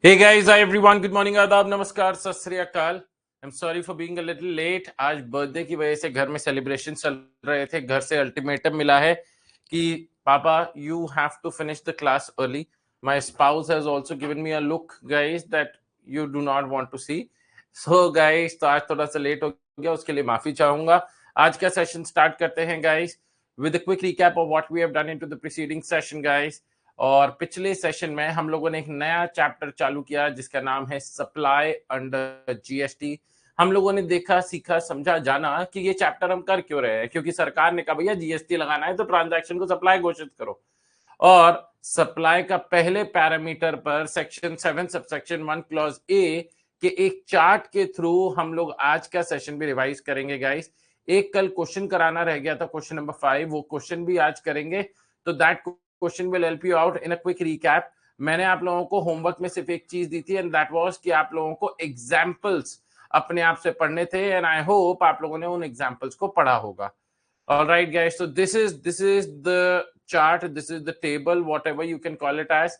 Hey guys, hi everyone, good morning, आदाब, नमस्कार, सत श्री अकाल। I am sorry for being a little late. आज बर्थडे की वजह से घर में सेलिब्रेशन चल रहे थे। घर से अल्टीमेटम मिला है कि पापा you have to finish the class early. My spouse has also given me a look guys that you do not want to see. So guys, तो आज थोड़ा सा लेट हो गया, उसके लिए माफी चाहूंगा। आज का सेशन स्टार्ट करते हैं guys with a quick recap of what we have done into the preceding session guys. और पिछले सेशन में हम लोगों ने एक नया चैप्टर चालू किया जिसका नाम है सप्लाई अंडर जीएसटी। हम लोगों ने देखा, सीखा, समझा, जाना कि ये चैप्टर हम कर क्यों रहे हैं, क्योंकि सरकार ने कहा भैया जीएसटी लगाना है तो ट्रांजैक्शन को सप्लाई घोषित करो। और सप्लाई का पहले पैरामीटर पर सेक्शन 7 सबसेक्शन 1 क्लॉज ए के एक चार्ट के थ्रू हम लोग आज का सेशन भी रिवाइज करेंगे गाइस। एक कल क्वेश्चन कराना रह गया था, क्वेश्चन नंबर 5, वो क्वेश्चन भी आज करेंगे। तो that question will help you out in a quick recap. मैंने आप लोगों को होमवर्क में सिर्फ एक चीज दी थी एंड दैट वाज कि आप लोगों को एग्जांपल्स अपने आप से पढ़ने थे एंड आई होप आप लोगों ने उन एग्जांपल्स को पढ़ा होगा। All right, guys. So this is the chart. This is the table, whatever you can call it as.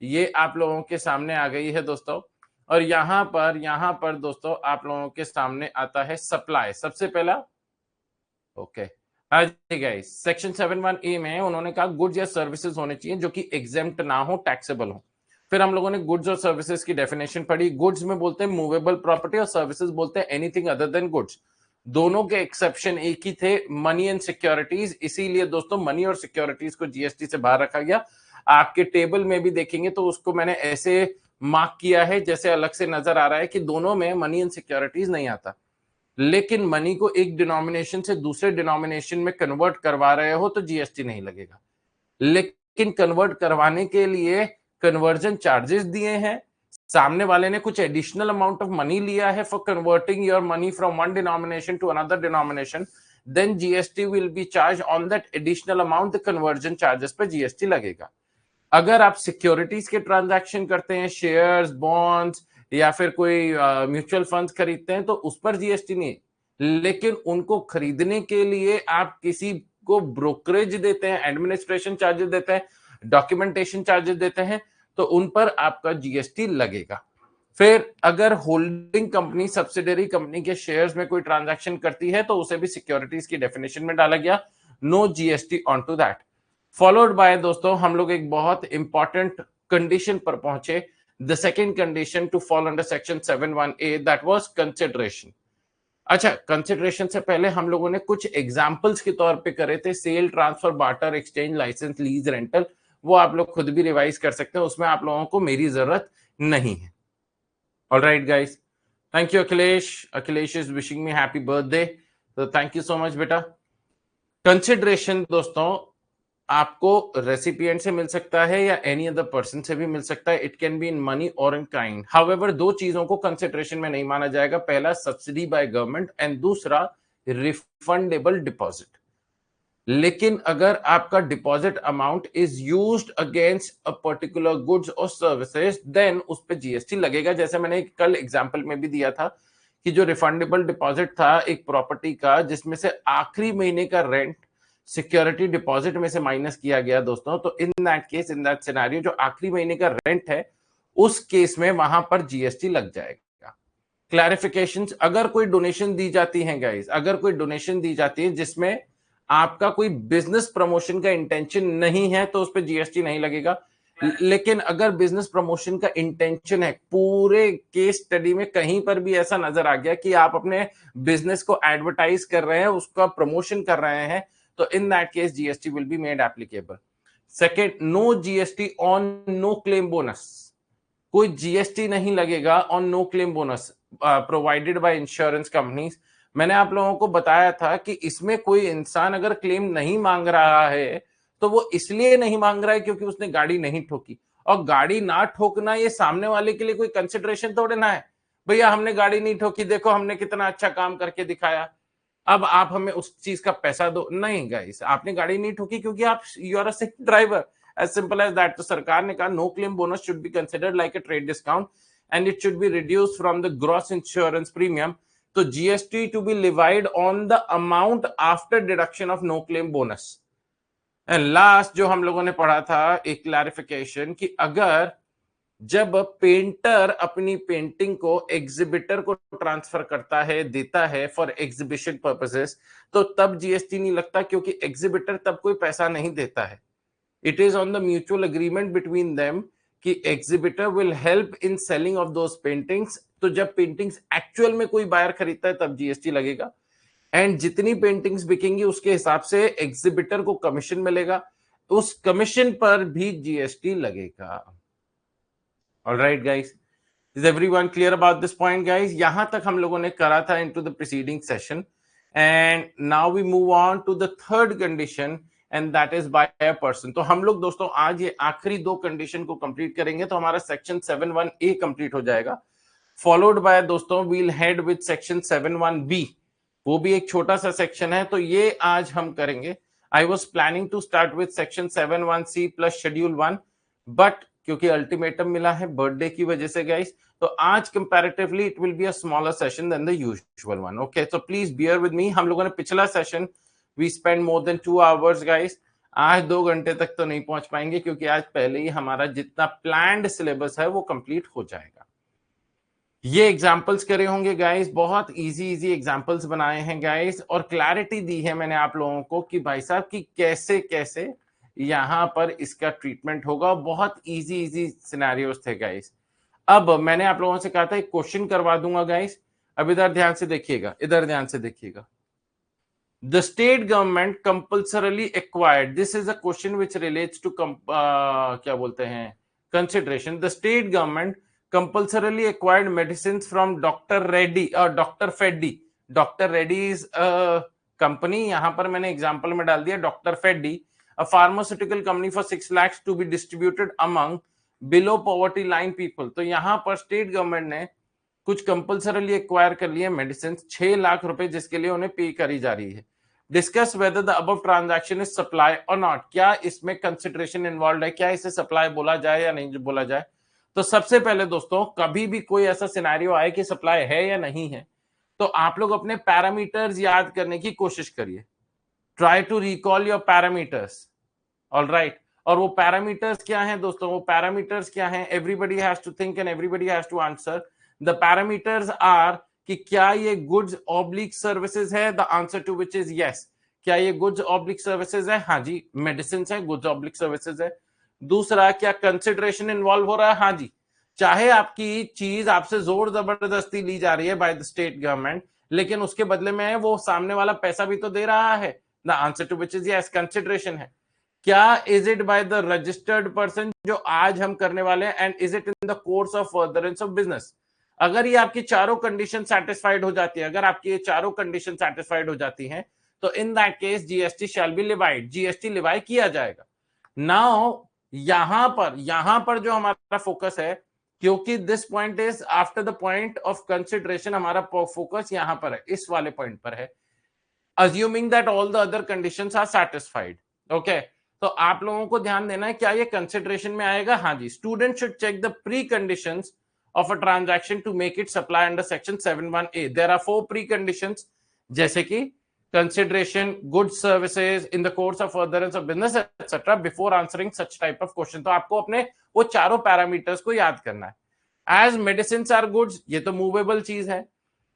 ये आप लोगों के सामने आ गई है दोस्तों। और यहाँ पर दोस्तों आप लोगों के सामने आता है सप्लाई सबसे पहला। ओके, गाइस, सेक्शन 7(1)(a) में उन्होंने कहा गुड्स या सर्विसेज होने चाहिए जो कि एग्जेम्प्ट ना हो, टैक्सेबल हो। फिर हम लोगों ने गुड्स और सर्विसेज की डेफिनेशन पढ़ी। गुड्स में बोलते हैं मूवेबल प्रॉपर्टी और सर्विसेज बोलते हैं एनीथिंग अदर देन गुड्स। दोनों के एक्सेप्शन एक ही थे, मनी एंड सिक्योरिटीज। इसीलिए दोस्तों मनी और सिक्योरिटीज को जीएसटी से बाहर रखा गया। आपके टेबल में भी देखेंगे तो उसको मैंने ऐसे मार्क किया है जैसे अलग से नजर आ रहा है कि दोनों में मनी एंड सिक्योरिटीज नहीं आता। लेकिन मनी को एक डिनोमिनेशन से दूसरे डिनोमिनेशन में कन्वर्ट करवा रहे हो तो जीएसटी नहीं लगेगा। लेकिन कन्वर्ट करवाने के लिए कन्वर्जन चार्जेस दिए हैं, सामने वाले ने कुछ एडिशनल अमाउंट ऑफ मनी लिया है for converting your money from one denomination to another denomination, then GST will be charge on that additional amount. The conversion charges पे जीएसटी लगेगा। अगर आप सिक्योरिटीज के ट्रांजैक्शन करते हैं, शेयर्स, बॉन्ड्स या फिर कोई म्यूचुअल फंड्स खरीदते हैं तो उस पर जीएसटी नहीं है। लेकिन उनको खरीदने के लिए आप किसी को ब्रोकरेज देते हैं, एडमिनिस्ट्रेशन चार्जेस देते हैं, डॉक्यूमेंटेशन चार्जेस देते हैं, तो उन पर आपका जीएसटी लगेगा। फिर अगर होल्डिंग कंपनी सब्सिडरी कंपनी के शेयर्स में कोई ट्रांजैक्शन करती है तो उसे भी सिक्योरिटीज की डेफिनेशन में डाला गया, no GST on to that. Followed by दोस्तों हम लोग एक बहुत इंपॉर्टेंट कंडीशन पर पहुंचे, the second condition to fall under section 7(1)(a) that was consideration. अच्छा, कंसिडरेशन से पहले हम लोगों ने कुछ एग्जांपल्स के तौर पे करे थे, sale, transfer, barter, exchange, licence, lease, rental. वो आप लोग खुद भी रिवाइज कर सकते हैं, उसमें आप लोगों को मेरी जरूरत नहीं है। All right guys, thank you Akhilesh. Akhilesh is wishing me happy birthday, तो थैंक यू सो मच बेटा। कंसिडरेशन दोस्तों आपको रेसिपिएंट से मिल सकता है या एनी अदर पर्सन से भी मिल सकता है। It can be in money और इन काइंड। हाउएवर दो चीजों को कंसिडरेशन में नहीं माना जाएगा, पहला सब्सिडी बाय गवर्नमेंट एंड दूसरा रिफंडेबल डिपॉजिट। लेकिन अगर आपका deposit amount is used against a particular goods और सर्विसेज, देन उस पर जीएसटी लगेगा। जैसे मैंने कल एग्जांपल में भी दिया था कि जो रिफंडेबल डिपॉजिट था एक प्रॉपर्टी का, जिसमें से आखिरी महीने का रेंट सिक्योरिटी डिपॉजिट में से माइनस किया गया दोस्तों, तो in that case, in that scenario, जो आखिरी महीने का रेंट है उस केस में वहां पर जीएसटी लग जाएगा। क्लैरिफिकेशंस, अगर कोई डोनेशन दी जाती है गाइस, अगर कोई डोनेशन दी जाती है जिसमें आपका कोई बिजनेस प्रमोशन का इंटेंशन नहीं है तो उस पर जीएसटी नहीं लगेगा। लेकिन अगर बिजनेस प्रमोशन का इंटेंशन है, पूरे केस स्टडी में कहीं पर भी ऐसा नजर आ गया कि आप अपने बिजनेस को एडवर्टाइज कर रहे हैं, उसका प्रमोशन कर रहे हैं, तो in that case GST will be made applicable. Second, no GST on no claim bonus. कोई जीएसटी नहीं लगेगा on no claim bonus provided by insurance companies. मैंने आप लोगों को बताया था कि इसमें कोई इंसान अगर क्लेम नहीं मांग रहा है तो वो इसलिए नहीं मांग रहा है क्योंकि उसने गाड़ी नहीं ठोकी। और गाड़ी ना ठोकना ये सामने वाले के लिए कोई कंसिडरेशन थोड़े ना है। भैया हमने गाड़ी नहीं ठोकी, देखो हमने कितना अच्छा काम करके दिखाया, अब आप हमें उस चीज का पैसा दो। नहीं गाइस, आपने गाड़ी नहीं ठोकी क्योंकि आप you are a sick driver, as simple as that. तो सरकार ने कहा no claim bonus should be considered like a trade discount and it should be reduced from the gross insurance premium. तो GST to be levied on the amount after deduction of no claim bonus. And last जो हम लोगों ने पढ़ा था एक clarification कि अगर जब पेंटर अपनी पेंटिंग को एग्जिबिटर को ट्रांसफर करता है, देता है फॉर एग्जीबिशन पर्पसेस, तो तब जीएसटी नहीं लगता, क्योंकि एग्जिबिटर तब कोई पैसा नहीं देता है। It is on the mutual agreement between them कि exhibitor will help in selling of those paintings. तो जब पेंटिंग्स एक्चुअल में कोई बायर खरीदता है तब जीएसटी लगेगा, एंड जितनी पेंटिंग्स बिकेंगी उसके हिसाब से एग्जिबिटर को कमीशन मिलेगा, उस कमीशन पर भी जीएसटी लगेगा। Alright guys, is everyone clear about this point guys? यहां तक हम लोगों ने करा था into the preceding session, and now we move on to the third condition, and that is by a person. तो हम लोग दोस्तों आज ये आखिरी दो कंडीशन को कंप्लीट करेंगे, तो हमारा सेक्शन 7(1)(a) कंप्लीट हो जाएगा, फॉलोड बाय दोस्तों we'll head with section 7(1)(b). वो भी एक छोटा सा सेक्शन है, तो ये आज हम करेंगे। I was planning to start with section 7(1)(c) plus schedule 1, but क्योंकि अल्टीमेटम मिला है बर्थडे की वजह से गाइस, तो आज comparatively it will be a smaller session than the usual one. Okay, so please bear with me. हम लोगों ने पिछला session we spend more than 2 hours guys. आज 2 घंटे तक तो नहीं पहुंच पाएंगे, क्योंकि आज पहले ही हमारा जितना प्लान्ड सिलेबस है वो कंप्लीट हो जाएगा। ये एग्जाम्पल्स करे होंगे गाइस, बहुत इजी इजी एग्जाम्पल्स बनाए हैं गाइस, और क्लैरिटी दी है मैंने आप लोगों को कि भाई साहब कि कैसे कैसे यहां पर इसका ट्रीटमेंट होगा। बहुत इजी इजी सिनेरियोस थे गाइस। अब मैंने आप लोगों से कहा था एक क्वेश्चन करवा दूंगा गाइस। अब इधर ध्यान से देखिएगा, इधर ध्यान से देखिएगा। The state government compulsorily acquired, this is a question which relates to क्या बोलते हैं consideration. The state government compulsorily acquired medicines from Dr. Reddy or Dr. Feddy. Dr. Reddy is a company, यहां पर मैंने एग्जांपल में डाल दिया Dr. Feddy, a pharmaceutical company for 6 lakhs to be distributed among below poverty line people. तो यहां पर state government ने कुछ कंपल्सरली एक्वायर कर लिए मेडिसिन 6 लाख रुपए, जिसके लिए उन्हें पे करी जा रही है। Discuss whether the above transaction is supply और नॉट, क्या इसमें कंसिडरेशन इन्वॉल्व है, क्या इसे सप्लाई बोला जाए या नहीं बोला जाए। तो सबसे पहले दोस्तों, कभी भी कोई ऐसा सिनेरियो आए कि सप्लाई है या नहीं है, तो आप लोग अपने पैरामीटर्स याद करने की कोशिश करिए। Try to recall your parameters. Alright, और वो पैरामीटर्स क्या हैं दोस्तों? वो पैरामीटर्स क्या हैं? Everybody has to think and everybody has to answer. The parameters are कि क्या ये गुड्स ऑब्लिक सर्विसेज है, the answer to which is yes. क्या ये गुड्स ऑब्लिक सर्विसेज है? हाँ जी। मेडिसिन है, गुड्स ऑब्लिक सर्विसेज है। दूसरा, क्या कंसिडरेशन इन्वॉल्व हो रहा है? हाँ जी। चाहे आपकी चीज आपसे जोर जबरदस्ती ली जा रही है बाय द स्टेट गवर्नमेंट, लेकिन उसके बदले में वो सामने वाला पैसा भी तो दे रहा है। The answer to which is yes, consideration है। क्या is it by the registered person, जो आज हम करने वाले हैं, and is it in the course of furtherance of business. अगर ये आपकी चारों कंडीशन सेटिस्फाइड हो जाती है, अगर आपकी ये चारों कंडीशन सेटिस्फाइड हो जाती हैं, तो in that case GST shall be levied, GST Levi किया जाएगा। नाउ यहां पर जो हमारा फोकस है, क्योंकि this point is after the point of consideration, हमारा फोकस यहां पर है, इस वाले पॉइंट पर है, assuming that all the other conditions are satisfied. Okay, तो आप लोगों को ध्यान देना है, क्या ये कंसिडरेशन में आएगा? हाँ जी। Student should check the preconditions of a transaction to make it supply under section 7(1)(a). There are 4 preconditions, जैसे कि consideration, goods, services in the course of furtherance of business etc. before answering such type of question. तो आपको अपने वो चारों parameters को याद करना है। As medicines are goods, ये तो मूवेबल चीज है।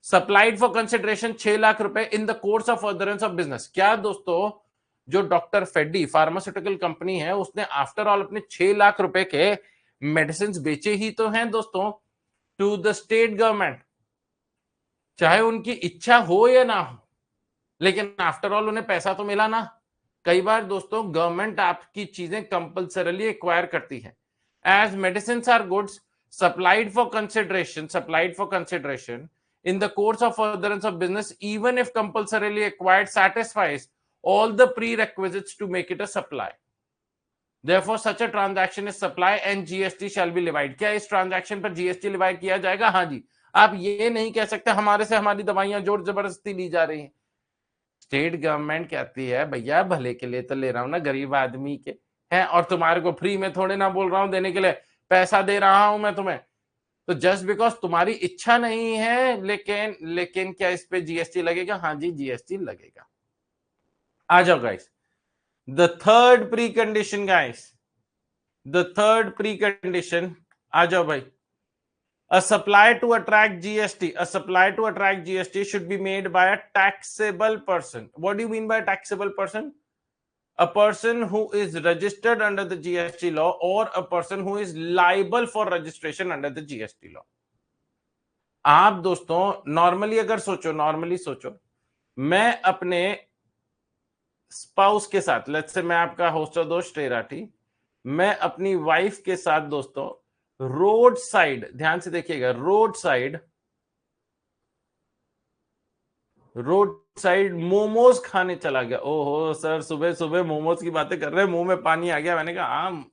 Supplied for consideration 6 लाख रुपए in the course of furtherance of business। क्या दोस्तों, जो डॉक्टर फेडी फार्मास्यूटिकल कंपनी है, उसने आफ्टर ऑल अपने 6 लाख रुपए के मेडिसिन बेचे ही तो हैं दोस्तों टू द स्टेट गवर्नमेंट, चाहे उनकी इच्छा हो या ना हो, लेकिन आफ्टर ऑल उन्हें पैसा तो मिला ना। कई बार दोस्तों गवर्नमेंट आपकी चीजें कंपल्सरली एक्वायर करती है। As medicine are goods supplied for consideration in the course of furtherance of business, even if compulsorily acquired, satisfies all the prerequisites to make it a supply. Therefore, such a transaction is supply and GST shall be levied. क्या इस transaction पर GST levied किया जाएगा? हाँ जी। आप ये नहीं कह सकते हमारे से हमारी दवाइयां जोर जबरदस्ती ली जा रही हैं। स्टेट गवर्नमेंट कहती है भैया भले के लिए तो ले रहा हूं ना, गरीब आदमी के हैं, और तुम्हारे को फ्री में थोड़े ना बोल रहा हूं देने के लिए, पैसा दे रहा हूं मैं तुम्हें। तो जस्ट बिकॉज तुम्हारी इच्छा नहीं है, लेकिन क्या इस पे जीएसटी लगेगा? हाँ जी, जीएसटी लगेगा। आ जाओ guys, the third precondition guys, the third precondition आ जाओ भाई। A supply to attract GST, a supply to attract GST should be made by a taxable person. What do you mean by taxable person? A person who is registered under the GST law or a person who is liable for registration under the GST law. आप दोस्तों normally सोचो, मैं अपने spouse के साथ, let's say मैं आपका होस्टर दोस्त राठी, मैं अपनी वाइफ के साथ दोस्तों रोड साइड, ध्यान से देखिएगा, रोड साइड मोमोज खाने चला गया। ओहो सर, सुबह सुबह मोमोज की बातें कर रहे हैं, मुंह में पानी आ गया। मैंने कहा हाँ,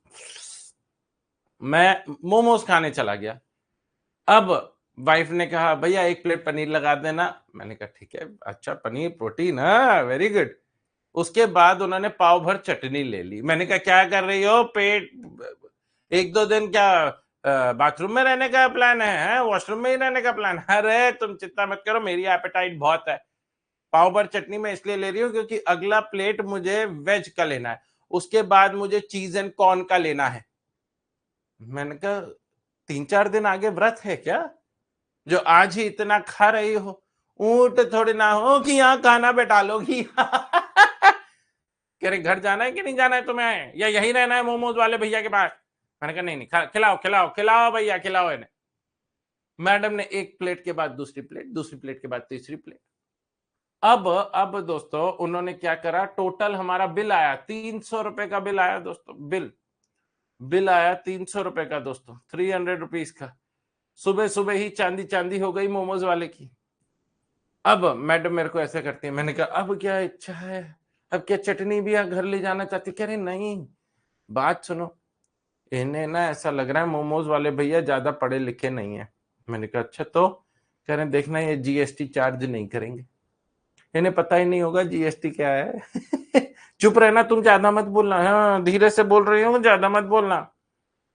मैं मोमोज खाने चला गया। अब वाइफ ने कहा भैया 1 प्लेट पनीर लगा देना। मैंने कहा ठीक है, अच्छा पनीर प्रोटीन, हाँ वेरी गुड। उसके बाद उन्होंने पाव भर चटनी ले ली। मैंने कहा क्या कर रही हो, पेट 1-2 दिन क्या बाथरूम में रहने का प्लान है, वॉशरूम में ही रहने का प्लान है? अरे तुम चिंता मत करो, मेरी एपेटाइट बहुत है। पाव भर चटनी मैं इसलिए ले रही हूँ क्योंकि अगला प्लेट मुझे वेज का लेना है, उसके बाद मुझे चीज एंड कॉर्न का लेना है। मैंने कहा 3-4 दिन आगे व्रत है क्या, जो आज ही इतना खा रही हो? ऊंट थोड़ी ना हो कि यहाँ खाना बैठा लोगी। कह रहे घर जाना है कि नहीं जाना है तुम्हें, या यही रहना है मोमोज वाले भैया के पास? मैंने कहा नहीं, खिलाओ खिलाओ खिलाओ भैया, खिलाओ इन्हें। मैडम ने 1 प्लेट के बाद दूसरी प्लेट के बाद तीसरी प्लेट। अब दोस्तों उन्होंने क्या करा, टोटल हमारा बिल आया 300 रुपए का बिल आया दोस्तों, बिल आया 300 रुपए का दोस्तों, 300 रुपीज का। सुबह सुबह ही चांदी हो गई मोमोज वाले की। अब मैडम मेरे को ऐसे करती है, मैंने कहा अब क्या इच्छा है, अब क्या चटनी भी घर ले जाना चाहती? कह रहे नहीं, बात सुनो, इन्हें ना ऐसा लग रहा है मोमोज वाले भैया ज्यादा पढ़े लिखे नहीं है। मैंने कहा अच्छा तो? कह रहे देखना ये जीएसटी चार्ज नहीं करेंगे, इन्हें पता ही नहीं होगा जीएसटी क्या है। चुप रहना, तुम ज्यादा मत बोलना, हाँ धीरे से बोल रही हूँ, ज्यादा मत बोलना।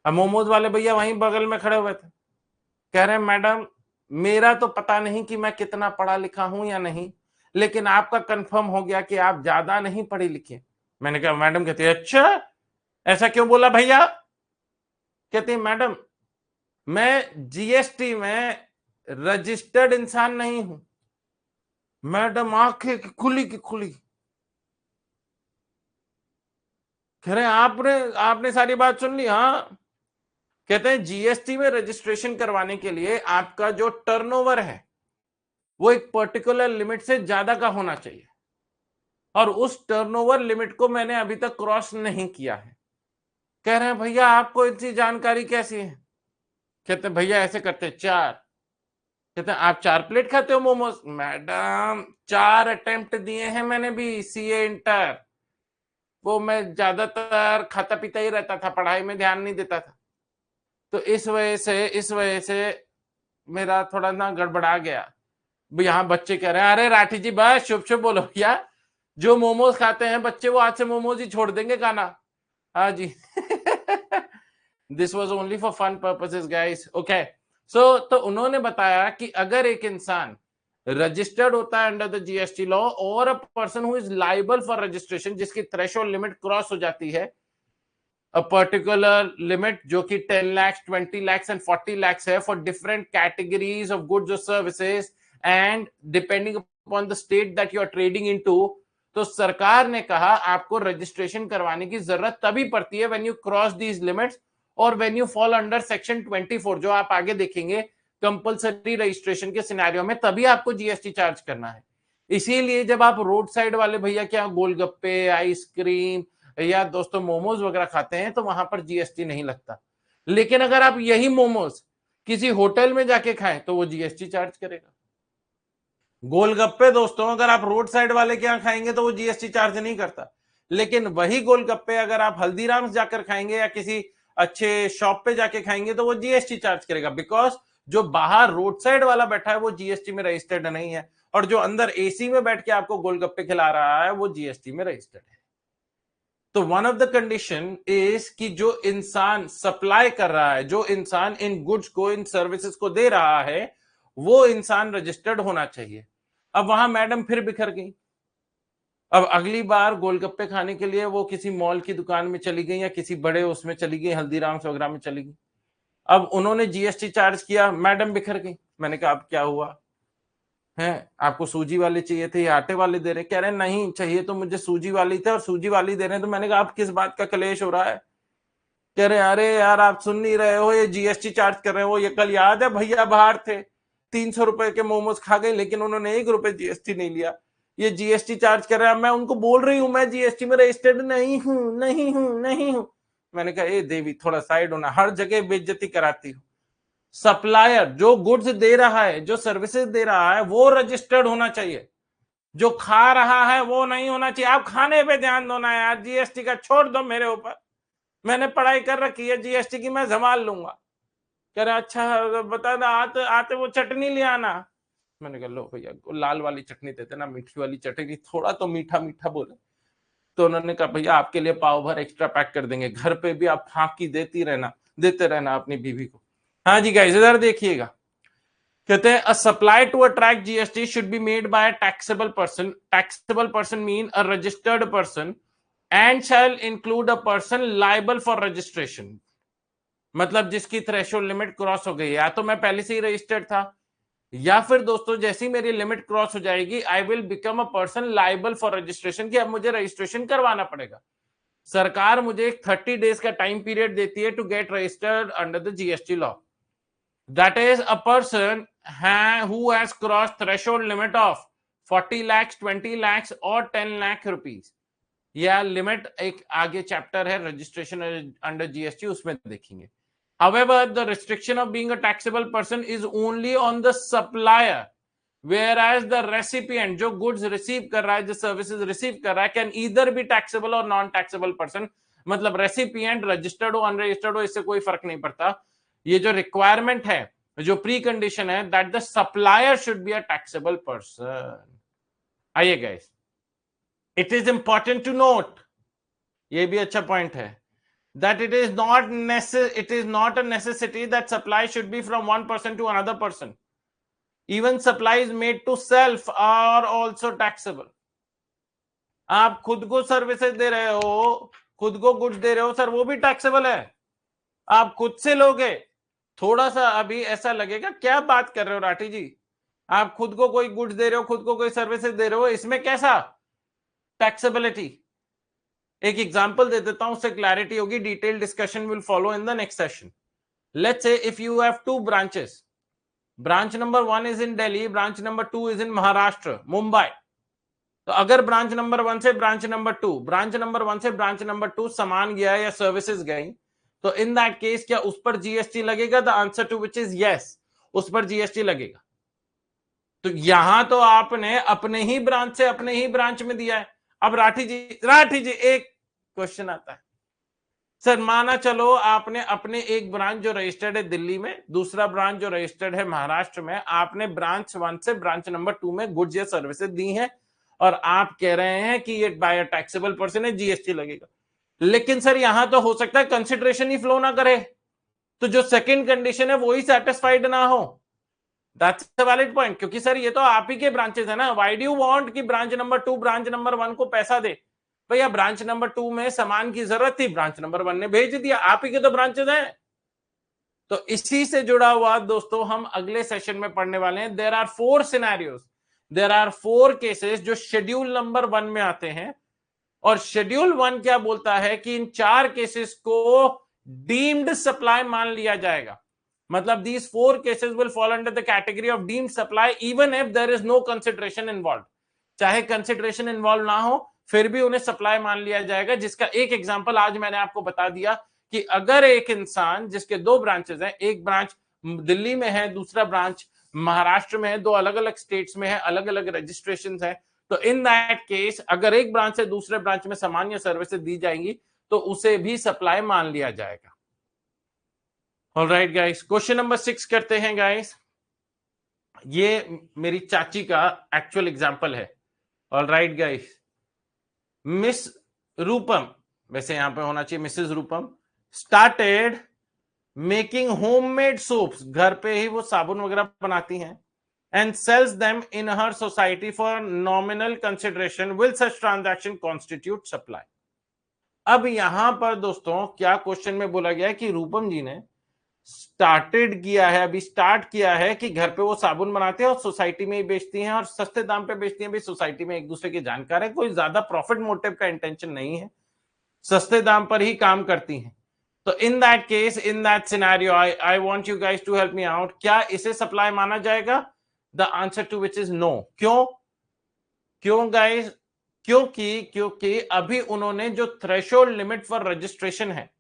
अब मोमोज वाले भैया वहीं बगल में खड़े हुए थे, कह रहे मैडम मेरा तो पता नहीं कि मैं कितना पढ़ा लिखा हूं या नहीं, लेकिन आपका कंफर्म हो गया कि आप ज्यादा नहीं पढ़ी लिखी। मैंने कहा मैडम, कहती है अच्छा ऐसा क्यों बोला भैया? कहती मैडम मैं जीएसटी में रजिस्टर्ड इंसान नहीं हूं। मैडम आंखें खुली की खुली, कह रहे आपने सारी बात सुन ली? हाँ। कहते हैं जीएसटी में रजिस्ट्रेशन करवाने के लिए आपका जो टर्नओवर है वो एक पर्टिकुलर लिमिट से ज्यादा का होना चाहिए, और उस टर्नओवर लिमिट को मैंने अभी तक क्रॉस नहीं किया है। कह रहे हैं भैया आपको इतनी जानकारी कैसी है? कहते हैं भैया ऐसे करते हैं 4। कहते हैं आप 4 प्लेट खाते हो मोमोज? मैडम 4 अटेम्प्ट दिए हैं मैंने भी, सीए इंटर, वो मैं ज्यादातर खाता पीता ही रहता था, पढ़ाई में ध्यान नहीं देता था, तो इस वजह से मेरा थोड़ा ना गड़बड़ा गया। यहाँ बच्चे कह रहे हैं अरे राठी जी बस शुभ शुभ बोलो भैया, जो मोमोज खाते हैं बच्चे वो आज से मोमोज ही छोड़ देंगे खाना। हाँ जी। This was only for fun purposes guys, okay. So तो उन्होंने बताया कि अगर एक इंसान रजिस्टर्ड होता है अंडर द जीएसटी लॉ, और अ person who is liable for registration, जिसकी थ्रेशोल्ड लिमिट क्रॉस हो जाती है a particular limit जो कि 10 lakhs, 20 lakhs and 40 lakhs है for different categories of goods or services and depending upon the state that you are trading into, तो सरकार ने कहा आपको रजिस्ट्रेशन करवाने की जरूरत तभी पड़ती है when you cross these limits और when you fall under section 24, जो आप आगे देखेंगे कंपलसरी रजिस्ट्रेशन के सिनेरियो में, तभी आपको जीएसटी चार्ज करना है। इसीलिए जब आप रोड साइड वाले भैया के यहाँ गोलगप्पे, आइसक्रीम या दोस्तों मोमोज वगैरह खाते हैं तो वहां पर जीएसटी नहीं लगता, लेकिन अगर आप यही मोमोज किसी होटल में जाके खाएं तो वो जीएसटी चार्ज करेगा। गोलगप्पे दोस्तों अगर आप रोड साइड वाले के यहाँ खाएंगे तो वो जीएसटी चार्ज नहीं करता, लेकिन वही गोलगप्पे अगर आप हल्दीराम्स जाकर खाएंगे या किसी अच्छे शॉप पे जाके खाएंगे तो वो जीएसटी चार्ज करेगा, बिकॉज जो बाहर रोड साइड वाला बैठा है वो जीएसटी में रजिस्टर्ड नहीं है, और जो अंदर एसी में बैठ के आपको गोलगप्पे खिला रहा है वो जीएसटी में रजिस्टर्ड है। तो one of the condition is कि जो इंसान सप्लाई कर रहा है, जो इंसान इन गुड्स को, इन सर्विसेज को दे रहा है, वो इंसान रजिस्टर्ड होना चाहिए। अब वहां मैडम फिर बिखर गई। अब अगली बार गोलगप्पे खाने के लिए वो किसी मॉल की दुकान में चली गई या किसी बड़े उसमें चली गई, हल्दीराम्स वगैरह में चली गई। अब उन्होंने जीएसटी चार्ज किया, मैडम बिखर गई। मैंने कहा अब क्या हुआ है, आपको सूजी वाले चाहिए थे या आटे वाले दे रहे? कह रहे नहीं चाहिए तो मुझे सूजी वाली थे और सूजी वाली दे रहे हैं। तो मैंने कहा आप किस बात का कलेश हो रहा है? कह रहे अरे यार आप सुन नहीं रहे हो, ये जीएसटी चार्ज कर रहे हो। ये कल याद है भैया बाहर थे, 300 रुपए के मोमोज खा गए लेकिन उन्होंने 1 रुपए जीएसटी नहीं लिया, ये जीएसटी चार्ज कर रहे हैं। मैं उनको बोल रही हूँ मैं जीएसटी में रजिस्टर्ड नहीं हूं, नहीं हूं, नहीं हूं। मैंने कहा ए देवी थोड़ा साइड होना, हर जगह बेइज्जती कराती हूँ। सप्लायर जो गुड्स दे रहा है, जो सर्विसेज दे रहा है, वो रजिस्टर्ड होना चाहिए। जो खा रहा है वो नहीं होना चाहिए। आप खाने पे ध्यान दो ना यार, जीएसटी का छोड़ दो मेरे ऊपर, मैंने पढ़ाई कर रखी है जीएसटी की, मैं संभाल लूंगा। कह रहा अच्छा बता दो, आते आते वो चटनी ले आना। मैंने कहा लो भैया लाल वाली चटनी देते ना, मीठी वाली चटनी, थोड़ा तो मीठा मीठा बोले। तो उन्होंने कहा भैया आपके लिए पाव भर एक्स्ट्रा पैक कर देंगे, घर पे भी आप फांकी देते रहना अपनी बीवी को। हाँ जी गाइस इधर देखिएगा, कहते हैं a supply to attract GST should be made by a taxable person. Taxable person mean a registered person and shall include a person liable for registration. मतलब जिसकी थ्रेशोल्ड लिमिट क्रॉस हो गई, या तो मैं पहले से ही रजिस्टर्ड था, या फिर दोस्तों जैसी मेरी लिमिट क्रॉस हो जाएगी I will become a person liable for registration, कि अब मुझे रजिस्ट्रेशन करवाना पड़ेगा। सरकार मुझे 30 डेज का टाइम पीरियड देती है to get registered under the GST law. That is a person who has cross threshold limit of 40 lakhs, 20 lakhs और 10 lakh रुपीज। यह लिमिट एक आगे चैप्टर है रजिस्ट्रेशन अंडर जीएसटी, उसमें देखेंगे। However, the restriction of being a taxable person is only on the supplier, whereas the recipient जो goods receive कर रहा है, जो services receive कर रहा है, can either be taxable or non-taxable person। मतलब recipient registered हो unregistered हो इससे कोई फर्क नहीं पड़ता। ये जो requirement है, जो प्री कंडीशन है, that the supplier should be a taxable person। आइए guys, it is important to note, ये भी अच्छा पॉइंट है, that it is not a necessity that supply should be from one person to another person. Even supplies made to self are also taxable। आप खुद को services दे रहे हो, खुद को गुड्स दे रहे हो सर, वो भी टैक्सेबल है। आप खुद से लोगे, थोड़ा सा अभी ऐसा लगेगा क्या बात कर रहे हो राठी जी, आप खुद को कोई गुड्स दे रहे हो, खुद को कोई सर्विसेज दे रहे हो, इसमें कैसा टैक्सेबिलिटी? एक एग्जांपल दे देता हूं, उससे क्लैरिटी होगी। Detail discussion will follow in the next session. Let's say if you have 2 branches, branch number 1 is in Delhi, branch number 2 is in Maharashtra, Mumbai। तो अगर ब्रांच नंबर 1 से ब्रांच नंबर 2, ब्रांच नंबर 1 से branch number 2 सामान गया या services गई, तो in that case क्या उस पर जीएसटी लगेगा? The answer to which is yes, उस पर जीएसटी लगेगा। तो यहां तो आपने अपने ही ब्रांच से अपने ही ब्रांच में दिया है। अब राठी जी एक क्वेश्चन आता है, सर माना चलो आपने अपने एक ब्रांच जो रजिस्टर्ड है दिल्ली में, दूसरा ब्रांच जो रजिस्टर्ड है महाराष्ट्र में, आपने ब्रांच 1 से ब्रांच नंबर 2 में गुड्स या सर्विसेज दी हैं और आप कह रहे हैं कि ये बाय टैक्सेबल पर्सन है, जीएसटी लगेगा। लेकिन सर यहां तो हो सकता है कंसिडरेशन ही फ्लो ना करे, तो जो सेकंड कंडीशन है वो ही सेटिस्फाइड ना हो। दैट्स अ वैलिड पॉइंट, क्योंकि सर ये तो आप ही के ब्रांचेस है ना, व्हाई डू यू वांट कि ब्रांच नंबर 2 ब्रांच नंबर 1 को पैसा दे? भैया ब्रांच नंबर 2 में सामान की जरूरत थी, ब्रांच नंबर 1 ने भेज दिया, आप ही के तो ब्रांचेस हैं। तो इसी से जुड़ा हुआ दोस्तों हम अगले सेशन में पढ़ने वाले हैं। There are 4 scenarios, there are 4 cases जो शेड्यूल नंबर 1 में आते हैं। और शेड्यूल 1 क्या बोलता है कि इन 4 केसेस को डीम्ड सप्लाई मान लिया जाएगा। मतलब these 4 cases will fall under the category of deemed supply even if there is no consideration involved। चाहे कंसिडरेशन इन्वॉल्व ना हो फिर भी उन्हें सप्लाई मान लिया जाएगा। जिसका एक एग्जांपल आज मैंने आपको बता दिया कि अगर एक इंसान जिसके 2 ब्रांचेस हैं, एक ब्रांच दिल्ली में है, दूसरा ब्रांच महाराष्ट्र में है, 2 अलग अलग स्टेट्स में है, अलग अलग रजिस्ट्रेशन है, तो इन दैट केस अगर एक ब्रांच से दूसरे ब्रांच में सामान या सर्विसेज दी जाएंगी तो उसे भी सप्लाई मान लिया जाएगा। ऑलराइट गाइस, क्वेश्चन नंबर 6 करते हैं गाइस। ये मेरी चाची का एक्चुअल एग्जांपल है। ऑलराइट गाइस, मिस रूपम, वैसे यहां पे होना चाहिए Mrs Rupam, started making homemade soaps, घर पे ही वो साबुन वगैरह बनाती हैं, and sells them in her society for nominal consideration, will such transaction constitute supply. अब यहां पर दोस्तों क्या क्वेश्चन में बोला गया है कि रूपम जी ने स्टार्टेड किया है, अभी स्टार्ट किया है कि घर पे वो साबुन बनाते हैं और सोसाइटी में ही बेचती हैं और सस्ते दाम पे बेचती हैं। भाई सोसाइटी में एक दूसरे के जानकार है, कोई ज्यादा प्रॉफिट मोटिव का इंटेंशन नहीं है, सस्ते दाम पर ही काम करती हैं। तो in that case, in that scenario, I want you guys to help me out, क्या इसे सप्लाई माना जाएगा? The answer to which is no. क्यों? क्यों गाइस? क्योंकि अभी उन्होंने जो थ्रेशोल्ड लिमिट फॉर रजिस्ट्रेशन है,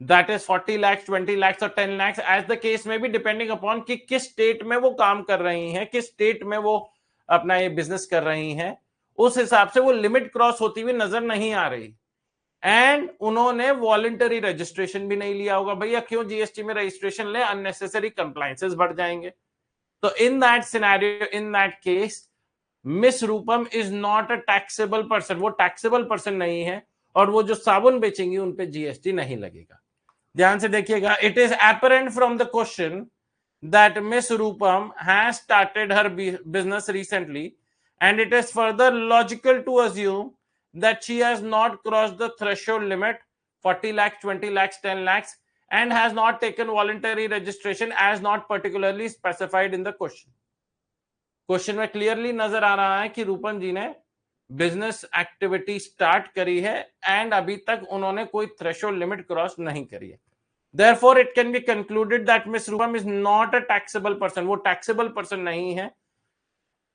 दैट इज 40 lakhs, 20 lakhs और 10 lakhs, एज द केस में भी, डिपेंडिंग अपॉन कि किस स्टेट में वो काम कर रही हैं, किस स्टेट में वो अपना ये बिजनेस कर रही हैं, उस हिसाब से वो लिमिट क्रॉस होती हुई नजर नहीं आ रही। एंड उन्होंने वॉलंटरी रजिस्ट्रेशन भी नहीं लिया होगा। भैया क्यों जीएसटी में रजिस्ट्रेशन ले? अननेसेसरी कंप्लायंसेस बढ़ जाएंगे। तो in that scenario, in that case, miss Rupam is not a taxable person, वो टैक्सेबल पर्सन नहीं है और वो जो साबुन बेचेंगी उन पे जीएसटी नहीं लगेगा। ध्यान से देखिएगा, it is apparent from the question that miss Rupam has started her business recently and it is further logical to assume that she has not crossed the threshold limit 40 lakhs, 20 lakhs, 10 lakhs and has not taken voluntary registration as not particularly specified in the question. Question में clearly नजर आ रहा है कि रूपम जी ने business activity start करी है and अभी तक उन्होंने कोई थ्रेशोल्ड लिमिट क्रॉस नहीं करी है। Therefore it can be concluded that Miss Rupam is not a taxable person, वो taxable person नहीं है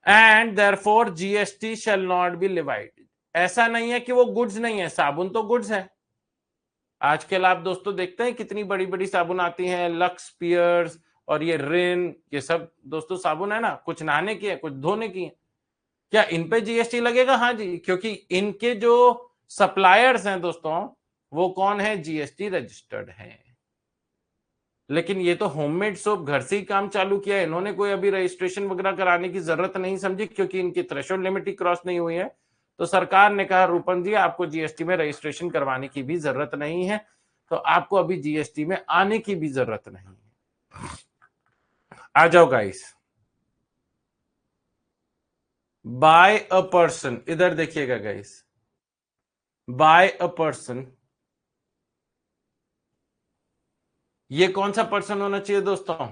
and therefore GST shall not be levied। ऐसा नहीं है कि वो गुड्स नहीं है, साबुन तो गुड्स है। आजकल आप दोस्तों देखते हैं कितनी बड़ी बड़ी साबुन आती हैं, लक्स, पियर्स और ये रिन, ये सब दोस्तों साबुन है ना, कुछ नहाने की है, कुछ धोने की है। क्या इन पे जीएसटी लगेगा? हाँ जी, क्योंकि इनके जो सप्लायर्स हैं दोस्तों, वो कौन है? जीएसटी रजिस्टर्ड है। लेकिन ये तो होममेड सोप घर से ही काम चालू किया है, इन्होंने कोई अभी रजिस्ट्रेशन वगैरह कराने की जरूरत नहीं समझी, क्योंकि इनकी थ्रेशोल्ड लिमिट ही क्रॉस नहीं हुई है। तो सरकार ने कहा रूपम जी आपको जीएसटी में रजिस्ट्रेशन करवाने की भी जरूरत नहीं है, तो आपको अभी जीएसटी में आने की भी जरूरत नहीं है। आ जाओ गाइस। बाय अ पर्सन, इधर देखिएगा गाइस, बाय अ पर्सन, ये कौन सा पर्सन होना चाहिए दोस्तों?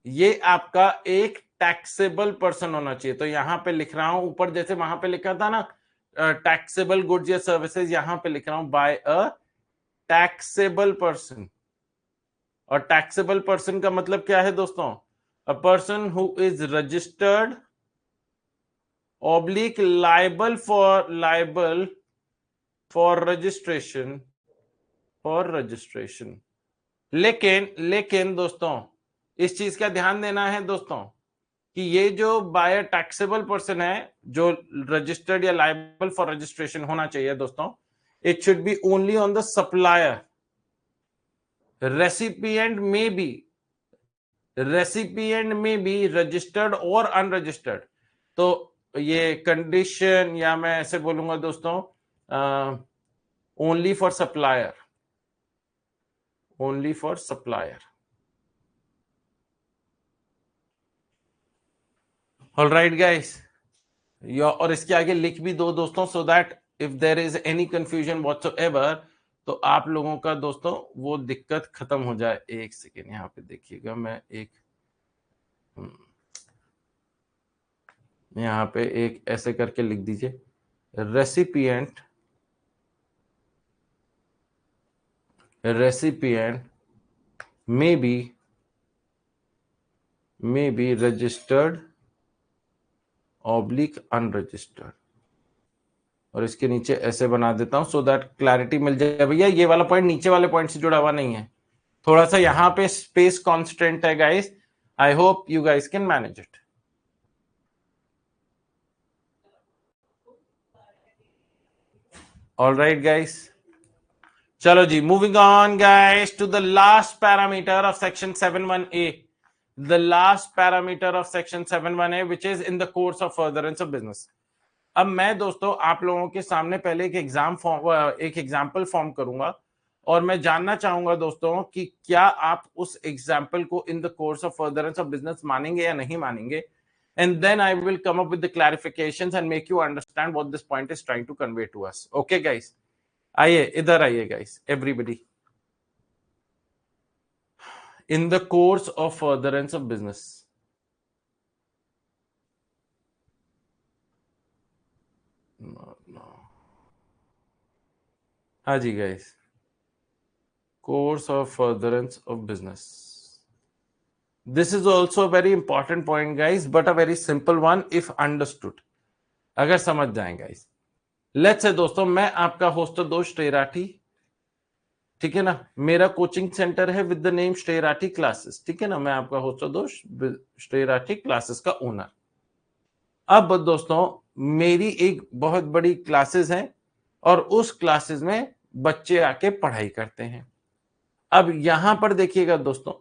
ये आपका एक टैक्सेबल पर्सन होना चाहिए। तो यहां पे लिख रहा हूं ऊपर, जैसे वहां पे लिखा था ना टैक्सेबल गुड्स या सर्विसेज, यहां पे लिख रहा हूं बाय अ टैक्सेबल पर्सन। और टैक्सेबल पर्सन का मतलब क्या है दोस्तों? अ person who is registered oblique liable for registration. लेकिन दोस्तों इस चीज का ध्यान देना है दोस्तों कि ये जो बाय टैक्सेबल पर्सन है, जो रजिस्टर्ड या लाइबल फॉर रजिस्ट्रेशन होना चाहिए दोस्तों, it should be only on the supplier. Recipient में बी रजिस्टर्ड और अनरजिस्टर्ड। तो ये कंडीशन, या मैं ऐसे बोलूंगा दोस्तों, only for supplier, only for supplier. Alright guys, और इसके आगे लिख भी दो दोस्तों, so that if there is any confusion whatsoever, तो आप लोगों का दोस्तों वो दिक्कत खत्म हो जाए। एक सेकेंड यहाँ पे देखिएगा, मैं एक यहाँ पे एक ऐसे करके लिख दीजिए, recipient may be registered oblique unregistered. और इसके नीचे ऐसे बना देता हूं सो दैट क्लैरिटी मिल जाए। भैया ये वाला पॉइंट नीचे वाले पॉइंट से जुड़ा हुआ नहीं है, थोड़ा सा यहां पे स्पेस कॉन्स्टेंट है guys. I hope you guys can manage it. Alright guys, चलो जी, moving on guys to the last parameter of section 71A, the last parameter of section 71A which is in the course of furtherance of business। अब मैं दोस्तों आप लोगों के सामने पहले एक एग्जाम्पल फॉर्म करूंगा और मैं जानना चाहूंगा दोस्तों कि क्या आप उस एग्जाम्पल को in the course of furtherance of business मानेंगे या नहीं मानेंगे। And then I will come up with the clarifications and make you understand what this point is trying to convey to us. Okay guys, आइए इधर आइए guys, everybody in the course of furtherance of business. No. हाँ जी guys, course of furtherance of business. This is also a very important point guys, but a very simple one if understood. अगर समझ जाएं guys. Let's say दोस्तों मैं आपका host दोस्त श्रेय राठी, ठीक है ना, मेरा कोचिंग सेंटर है विद द नेम श्रेय राठी क्लासेस, ठीक है ना, मैं आपका होस्ट दोस्त श्रेय राठी क्लासेस का ओनर। अब दोस्तों मेरी एक बहुत बड़ी क्लासेस है और उस क्लासेस में बच्चे आके पढ़ाई करते हैं। अब यहां पर देखिएगा दोस्तों,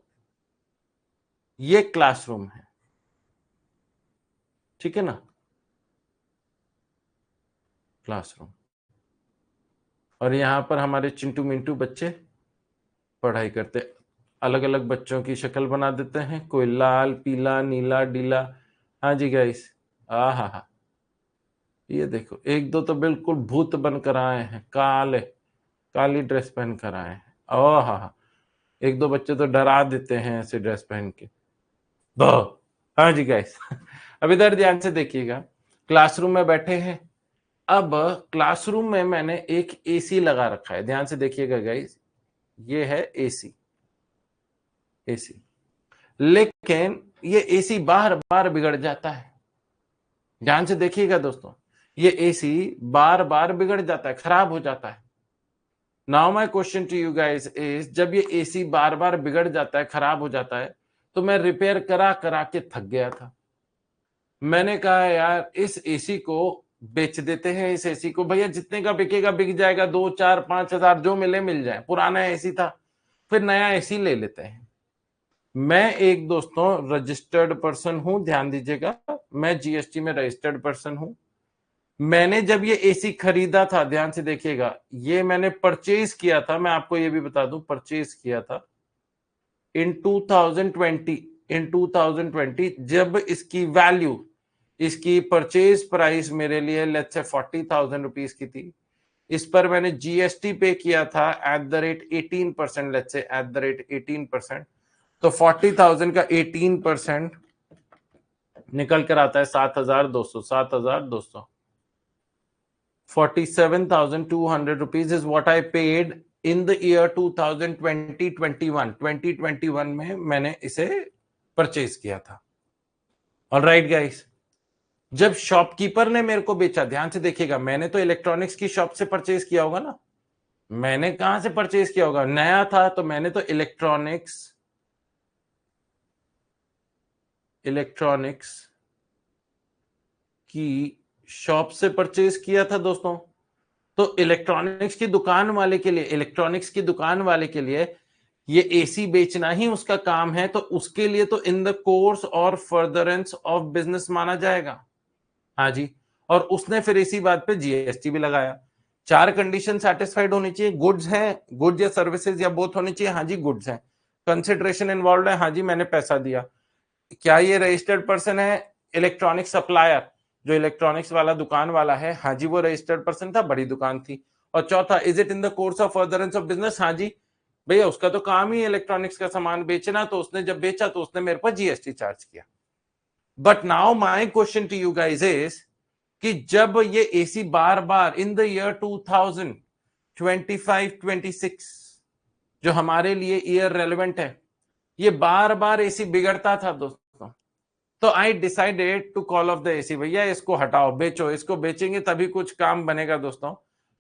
ये क्लासरूम है, ठीक है ना, क्लासरूम, और यहां पर हमारे चिंटू मिंटू बच्चे पढ़ाई करते, अलग अलग बच्चों की शक्ल बना देते हैं, कोई लाल पीला नीला डीला। हाँ जी गाइस, हा, ये देखो एक दो तो बिल्कुल भूत बनकर आए हैं, काली ड्रेस पहन कर आए हैं। ओ हा, एक दो बच्चे तो डरा देते हैं ऐसे ड्रेस पहन के। हाँ जी गाइस, अब इधर ध्यान से देखिएगा, क्लासरूम में बैठे हैं। अब क्लासरूम में मैंने एक एसी लगा रखा है, ध्यान से देखिएगा गाइस, ये है एसी। लेकिन ये एसी बार बार बिगड़ जाता है, ध्यान से देखिएगा दोस्तों, ये एसी बार बार बिगड़ जाता है, खराब हो जाता है। Now my question to you guys is, जब ये एसी बार बार बिगड़ जाता है, खराब हो जाता है, तो मैं रिपेयर करा करा के थक गया था। मैंने कहा यार इस एसी को बेच देते हैं, इस एसी को भैया जितने का बिकेगा बिक जाएगा, 2 4 5 हजार जो मिले मिल जाए, पुराना एसी था, फिर नया एसी ले लेते हैं। मैं एक दोस्तों रजिस्टर्ड पर्सन हूं, ध्यान दीजिएगा, मैं जीएसटी में रजिस्टर्ड पर्सन हूं। मैंने जब ये एसी खरीदा था, ध्यान से देखिएगा, ये मैंने परचेज किया था, मैं आपको ये भी बता दूं, परचेज किया था इन 2020, जब इसकी वैल्यू, इसकी परचेज प्राइस मेरे लिए लेट्स से 40,000 रुपीज की थी। इस पर मैंने जीएसटी पे किया था at the rate 18%, let's say at the rate 18%, तो 40,000 का 18% निकल कर आता है 7,200, 47,200 rupees is what I paid in the year 2021 में मैंने इसे परचेज किया था। ऑलराइट गाइस, जब शॉपकीपर ने मेरे को बेचा, ध्यान से देखिएगा, मैंने तो इलेक्ट्रॉनिक्स की शॉप से परचेज किया होगा ना, मैंने कहां से परचेज किया होगा, नया था तो मैंने तो इलेक्ट्रॉनिक्स की शॉप से परचेज किया था दोस्तों। तो इलेक्ट्रॉनिक्स की दुकान वाले के लिए ये एसी बेचना ही उसका काम है, तो उसके लिए तो इन द कोर्स और फर्दरेंस ऑफ बिजनेस माना जाएगा। हाँ जी, और उसने फिर इसी बात पे जीएसटी भी लगाया। 4 कंडीशन सेटिस्फाइड होनी चाहिए, गुड्स है, गुड्स या सर्विसेज या बोथ होनी चाहिए। हाँ जी गुड्स है, कंसिडरेशन इन्वॉल्व है, हाँ जी मैंने पैसा दिया। क्या ये रजिस्टर्ड पर्सन है, इलेक्ट्रॉनिक सप्लायर, जो इलेक्ट्रॉनिक्स वाला दुकान वाला है, हाँ जी वो रजिस्टर्ड पर्सन था, बड़ी दुकान थी। और चौथा, is it in the course of furtherance of business, हाँ जी भैया उसका तो काम ही इलेक्ट्रॉनिक्स का सामान बेचना, तो उसने जब बेचा तो उसने मेरे पर जीएसटी चार्ज किया। But now my question to you guys is कि जब ये एसी बार बार इन द ईयर 2025-26, जो हमारे लिए ईयर रेलेवेंट है, ये बार बार एसी बिगड़ता था दोस्तों, तो I decided to call off the AC, भैया इसको हटाओ, बेचो, इसको बेचेंगे तभी कुछ काम बनेगा दोस्तों।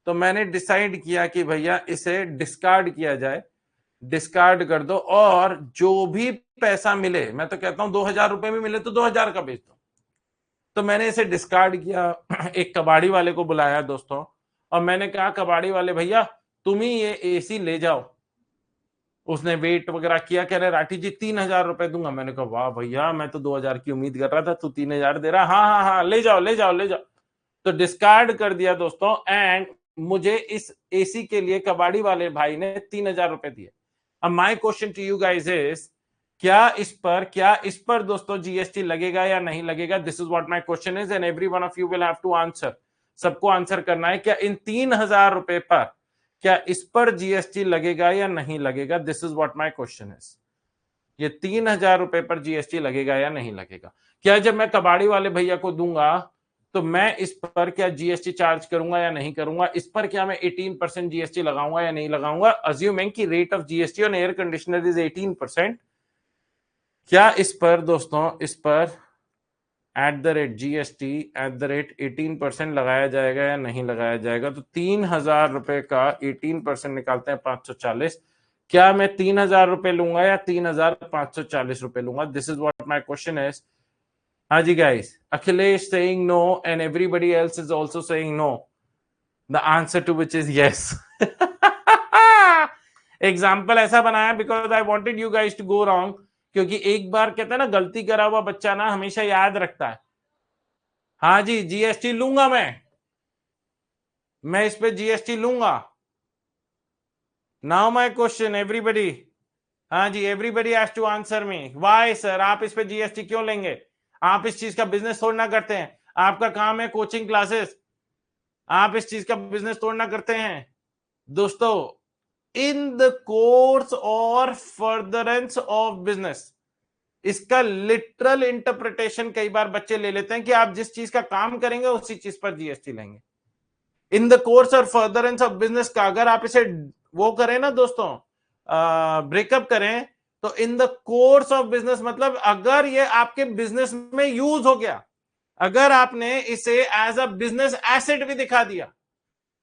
तो मैंने डिसाइड किया कि भैया इसे डिस्कार्ड किया जाए, डिस्कार्ड कर दो, और जो भी पैसा मिले, मैं तो कहता हूं 2,000 रुपए भी मिले तो 2,000 का बेच दो। तो मैंने इसे डिस्कार्ड किया, एक कबाड़ी वाले को बुलाया दोस्तों, और मैंने कहा कबाड़ी वाले भैया तुम ही ये एसी ले जाओ। उसने वेट वगैरह किया, कह रहे राठी जी 3,000 रुपए दूंगा। मैंने कहा वाह भैया, मैं तो 2,000 की उम्मीद कर रहा था, तू 3,000 दे रहा। हाँ, ले जाओ। तो डिस्कार्ड कर दिया दोस्तों, एंड मुझे इस एसी के लिए कबाड़ी वाले भाई ने 3,000 रुपए दिए। अब my question to you guys is, क्या इस पर दोस्तों जीएसटी लगेगा या नहीं लगेगा? This is what my question is, and every one of you will have to answer. सबको आंसर करना है, क्या इन 3,000 रुपए पर, क्या इस पर जीएसटी लगेगा या नहीं लगेगा? This is what my question is. ये 3,000 रुपए पर जीएसटी लगेगा या नहीं लगेगा? क्या जब मैं कबाड़ी वाले भैया को दूंगा तो मैं इस पर क्या जीएसटी चार्ज करूंगा या नहीं करूंगा? इस पर क्या मैं 18% जीएसटी लगाऊंगा या नहीं लगाऊंगा? अज्यूमिंग कि rate of GST on air conditioner is 18%, क्या इस पर दोस्तों, इस पर @GST @18% लगाया जाएगा या नहीं लगाया जाएगा? तो 3,000 रुपए का 18% निकालते हैं 540। क्या मैं 3,000 रुपए लूंगा या 3,540 रुपए लूंगा? This is what my question is. हाँ जी guys, Akhilesh saying no and everybody else is also saying no. The answer to which is yes. Example ऐसा बनाया because I wanted you guys to go wrong, क्योंकि एक बार कहते हैं ना, गलती करा हुआ बच्चा ना हमेशा याद रखता है। हाँ जी, जीएसटी लूंगा मैं इस पे जीएसटी लूंगा। नाउ माय क्वेश्चन एवरीबडी, हाँ जी, everybody has to answer me. Why sir, आप इस पे जीएसटी क्यों लेंगे? आप इस चीज का बिजनेस थोड़ा ना करते हैं, आपका काम है कोचिंग क्लासेस, आप इस चीज का बिजनेस तोड़ना करते हैं। दोस्तों, इन द कोर्स और फर्दरेंस ऑफ बिजनेस, इसका लिटरल इंटरप्रिटेशन कई बार बच्चे ले लेते हैं कि आप जिस चीज का काम करेंगे उसी चीज पर जीएसटी लेंगे। इन द कोर्स और फर्दरेंस ऑफ बिजनेस का अगर आप इसे वो करें ना दोस्तों, ब्रेकअप करें, तो इन द कोर्स ऑफ बिजनेस मतलब अगर ये आपके बिजनेस में यूज हो गया, अगर आपने इसे एज अ बिजनेस एसेट भी दिखा दिया।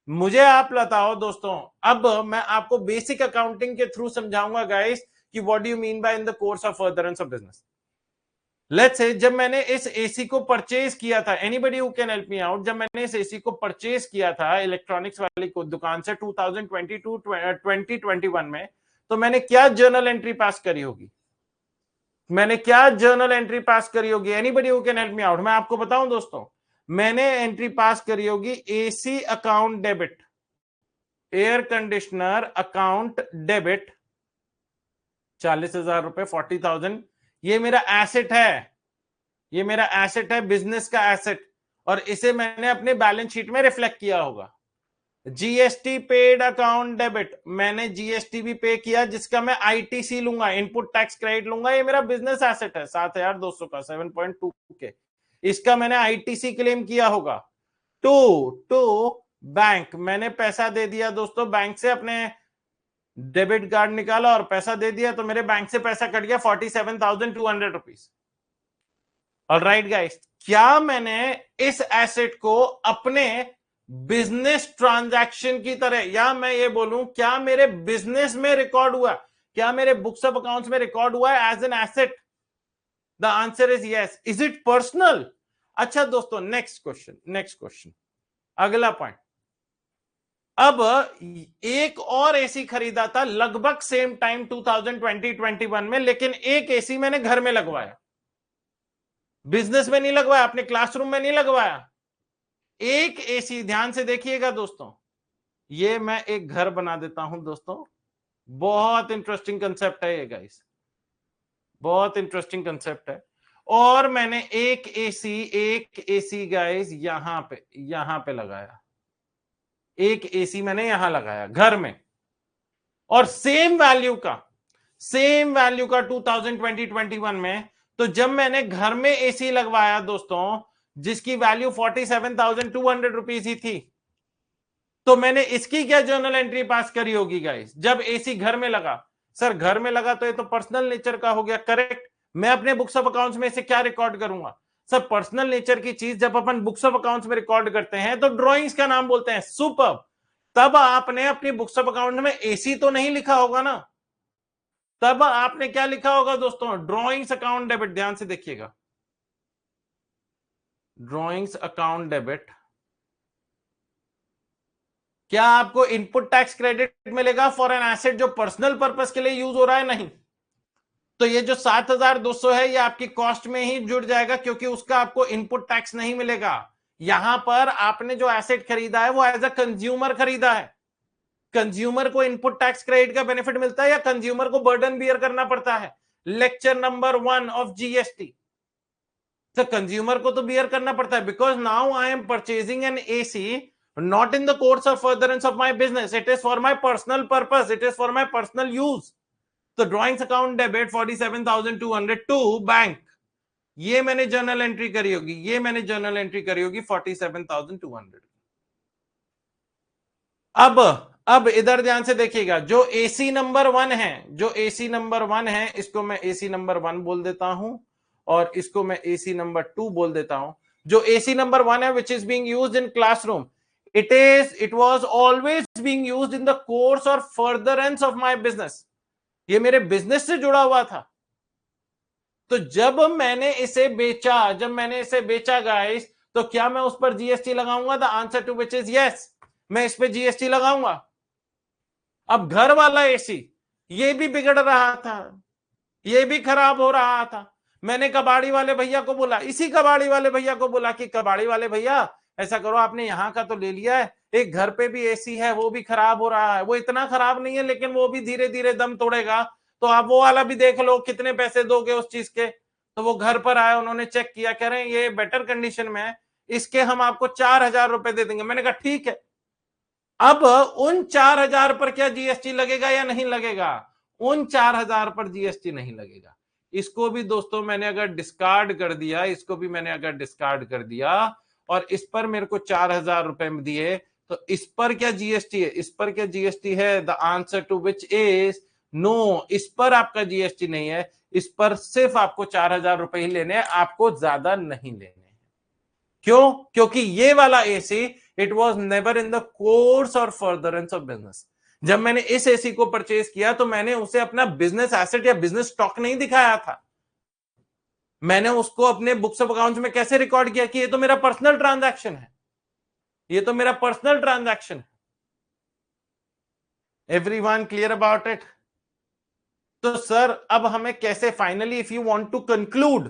मुझे आप बताओ दोस्तों, अब मैं आपको बेसिक अकाउंटिंग के थ्रू समझाऊंगा गाइस कि what do you mean by in the course of furtherance of business. Let's say जब मैंने इस एसी को परचेज किया था, anybody who can help me out, जब मैंने इस एसी को परचेज किया था इलेक्ट्रॉनिक्स वाली को दुकान से 2021 में, तो मैंने क्या जर्नल एंट्री पास करी होगी? मैंने क्या जर्नल एंट्री पास करी होगी? Anybody who can help me out. मैं आपको बताऊं दोस्तों, मैंने एंट्री पास करी होगी AC account debit, air conditioner account debit 40,000 रुपए, 40,000। ये मेरा एसेट है, ये मेरा एसेट है, बिजनेस का एसेट, और इसे मैंने अपने बैलेंस शीट में रिफ्लेक्ट किया होगा। जीएसटी पेड अकाउंट डेबिट, मैंने जीएसटी भी पे किया जिसका मैं आईटीसी लूंगा, इनपुट टैक्स क्रेडिट लूंगा। ये मेरा बिजनेस एसेट है 7,200 का, 7.2 के, इसका मैंने आईटीसी क्लेम किया होगा। टू बैंक, मैंने पैसा दे दिया दोस्तों, बैंक से अपने डेबिट कार्ड निकाला और पैसा दे दिया, तो मेरे बैंक से पैसा कट गया 47,200 रुपीज। ऑलराइट गाइस, क्या मैंने इस एसेट को अपने बिजनेस ट्रांजैक्शन की तरह, या मैं ये बोलूं क्या मेरे बिजनेस में रिकॉर्ड हुआ, क्या मेरे बुक्स ऑफ अकाउंट्स में रिकॉर्ड हुआ है as an asset? The answer is yes. Is it personal? अच्छा दोस्तों, नेक्स्ट क्वेश्चन, अगला पॉइंट। अब एक और एसी खरीदा था लगभग सेम टाइम 2020-21 में, लेकिन एक एसी मैंने घर में लगवाया, बिजनेस में नहीं लगवाया, अपने क्लासरूम में नहीं लगवाया। एक एसी, ध्यान से देखिएगा दोस्तों, ये मैं एक घर बना देता हूं दोस्तों, बहुत इंटरेस्टिंग कंसेप्ट है ये गाइस, बहुत इंटरेस्टिंग कंसेप्ट है। और मैंने एक एसी गाइस यहां पे लगाया, एक एसी मैंने यहां लगाया घर में, और सेम वैल्यू का 2020-21 में। तो जब मैंने घर में एसी लगवाया दोस्तों, जिसकी वैल्यू 47,200 रुपीज ही थी, तो मैंने इसकी क्या जर्नल एंट्री पास करी होगी गाइस जब एसी घर में लगा? सर घर में लगा तो ये तो पर्सनल नेचर का हो गया, करेक्ट। मैं अपने बुक्स ऑफ अकाउंट्स में इसे क्या रिकॉर्ड करूंगा? सर पर्सनल नेचर की चीज जब अपन बुक्स ऑफ अकाउंट्स में रिकॉर्ड करते हैं तो ड्रॉइंग्स का नाम बोलते हैं। सुपर। तब आपने अपनी बुक्स ऑफ अकाउंट में एसी तो नहीं लिखा होगा ना, तब आपने क्या लिखा होगा दोस्तों? Drawings account debit. ध्यान से देखिएगा, ड्रॉइंग्स अकाउंट डेबिट। क्या आपको इनपुट टैक्स क्रेडिट मिलेगा फॉर एन एसेट जो पर्सनल पर्पस के लिए यूज हो रहा है? नहीं। तो ये जो 7,200 है ये आपकी कॉस्ट में ही जुड़ जाएगा, क्योंकि उसका आपको इनपुट टैक्स नहीं मिलेगा। यहां पर आपने जो एसेट खरीदा है वो एज अ कंज्यूमर खरीदा है। कंज्यूमर को इनपुट टैक्स क्रेडिट का बेनिफिट मिलता है या कंज्यूमर को बर्डन बियर करना पड़ता है? Lecture number 1 of GST. तो कंज्यूमर को तो बियर करना पड़ता है, because now I am purchasing N AC not in the course of furtherance of my business, it is for my personal purpose, it is for my personal use. तो drawings account debit 47,200 to bank, ये मैंने journal entry करी होगी, ये मैंने journal entry करी होगी 47,200। अब इधर ध्यान से देखिएगा, जो एसी नंबर 1 है, जो एसी नंबर 1 है, इसको मैं एसी नंबर 1 बोल देता हूं और इसको मैं एसी नंबर 2 बोल देता हूं। जो एसी नंबर 1 है, which is being used in classroom, it was always being used in the course और फर्दरेंस ऑफ माय बिजनेस, ये मेरे बिजनेस से जुड़ा हुआ था। तो जब मैंने इसे बेचा गाइस, तो क्या मैं उस पर जीएसटी लगाऊंगा? The answer to which is yes, मैं इस पे जीएसटी लगाऊंगा। अब घर वाला एसी, ये भी बिगड़ रहा था, ये भी खराब हो रहा था। मैंने कबाड़ी वाले भैया को बोला, इसी कबाड़ी वाले भैया को बोला कि कबाड़ी वाले भैया ऐसा करो, आपने यहां का तो ले लिया है, एक घर पे भी एसी है, वो भी खराब हो रहा है। वो इतना खराब नहीं है, लेकिन वो भी धीरे धीरे दम तोड़ेगा, तो आप वो वाला भी देख लो, कितने पैसे दोगे उस चीज के। तो वो घर पर आए, उन्होंने चेक किया, कह रहे हैं ये बेटर कंडीशन में है, इसके हम आपको 4,000 रुपए दे देंगे। मैंने कहा ठीक है। अब उन 4,000 पर क्या जीएसटी लगेगा या नहीं लगेगा? उन 4,000 पर जीएसटी नहीं लगेगा। इसको भी दोस्तों मैंने अगर डिस्कार्ड कर दिया, इसको भी मैंने अगर डिस्कार्ड कर दिया और इस पर मेरे को 4,000 रुपए दिए, तो इस पर क्या जीएसटी है? इस पर क्या जीएसटी है? The answer to which is no, इस पर आपका जीएसटी नहीं है। इस पर सिर्फ आपको 4,000 रुपए ही लेने हैं, आपको ज्यादा नहीं लेने हैं। क्यों? क्योंकि ये वाला AC it was never in the course और फर्दरेंस ऑफ बिजनेस। जब मैंने इस एसी को परचेज किया तो मैंने उसे अपना बिजनेस एसेट या बिजनेस स्टॉक नहीं दिखाया था। मैंने उसको अपने बुक्स ऑफ अकाउंट्स में कैसे रिकॉर्ड किया कि ये तो मेरा पर्सनल ट्रांजैक्शन है, ये तो मेरा पर्सनल ट्रांजैक्शन है। Everyone clear about it? तो सर अब हमें कैसे finally, if you want to conclude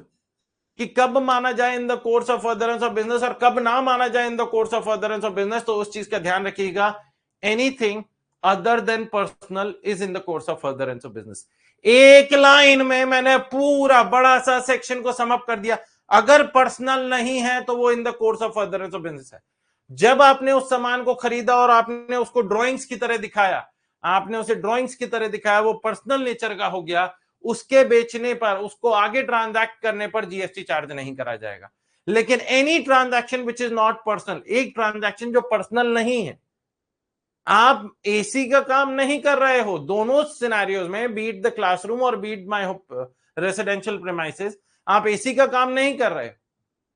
कि कब माना जाए in the course of furtherance of business और कब ना माना जाए in the course of furtherance of business, तो उस चीज का ध्यान रखिएगा। Anything other than personal is in the course of furtherance of business. एक लाइन में मैंने पूरा बड़ा सा सेक्शन को समअप कर दिया। अगर पर्सनल नहीं है तो वो in the course of furtherance of business है। जब आपने उस सामान को खरीदा और आपने उसको ड्रॉइंग्स की तरह दिखाया, आपने उसे ड्रॉइंग्स की तरह दिखाया, वो पर्सनल नेचर का हो गया, उसके बेचने पर, उसको आगे ट्रांजैक्ट करने पर जीएसटी चार्ज नहीं करा जाएगा। लेकिन any transaction which is not personal, एक ट्रांजैक्शन जो पर्सनल नहीं है, आप एसी का काम नहीं कर रहे हो, दोनों सिनेरियोज में, बीट द क्लासरूम और बीट माय रेसिडेंशियल प्रेमाइसेस, आप एसी का काम नहीं कर रहे हो।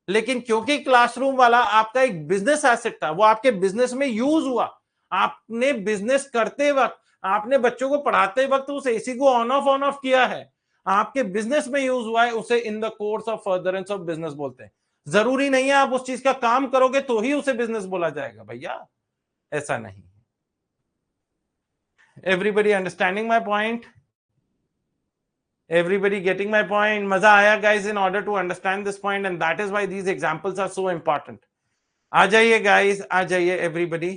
लेकिन क्योंकि क्लासरूम वाला आपका एक बिजनेस एसेट था, वो आपके बिजनेस में यूज हुआ, आपने बिजनेस करते वक्त, आपने बच्चों को पढ़ाते वक्त उस एसी को ऑन ऑफ किया है, आपके बिजनेस में यूज हुआ है, उसे इन the course of furtherance of business बोलते हैं। जरूरी नहीं है आप उस चीज का काम करोगे तो ही उसे बिजनेस बोला जाएगा भैया, ऐसा नहीं। Everybody understanding my point? Everybody getting my point? मजा आया guys in order to understand this point, and that is why these examples are so important. आ जाइए guys, आ जाइए everybody.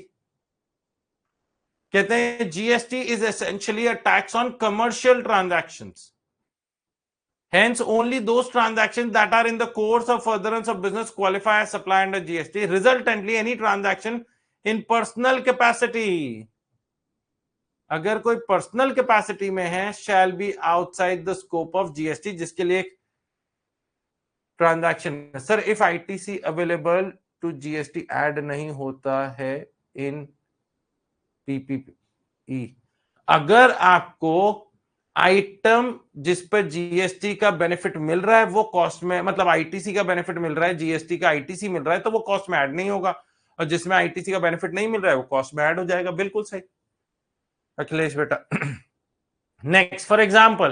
कहते हैं GST is essentially a tax on commercial transactions. Hence, only those transactions that are in the course of furtherance of business qualify as supply under GST. Resultantly, any transaction in personal capacity, अगर कोई personal capacity में है, shall be outside the scope of GST, जिसके लिए transaction. Sir if ITC available to GST add नहीं होता है इन PPE, अगर आपको आइटम जिस पर जीएसटी का बेनिफिट मिल रहा है वो कॉस्ट में, मतलब आईटीसी का बेनिफिट मिल रहा है, जीएसटी का आईटीसी मिल रहा है, तो वो कॉस्ट में ऐड नहीं होगा, और जिसमें आईटीसी का बेनिफिट नहीं मिल रहा है वो कॉस्ट में ऐड हो जाएगा। बिल्कुल सही अखिलेश बेटा। Next, for example,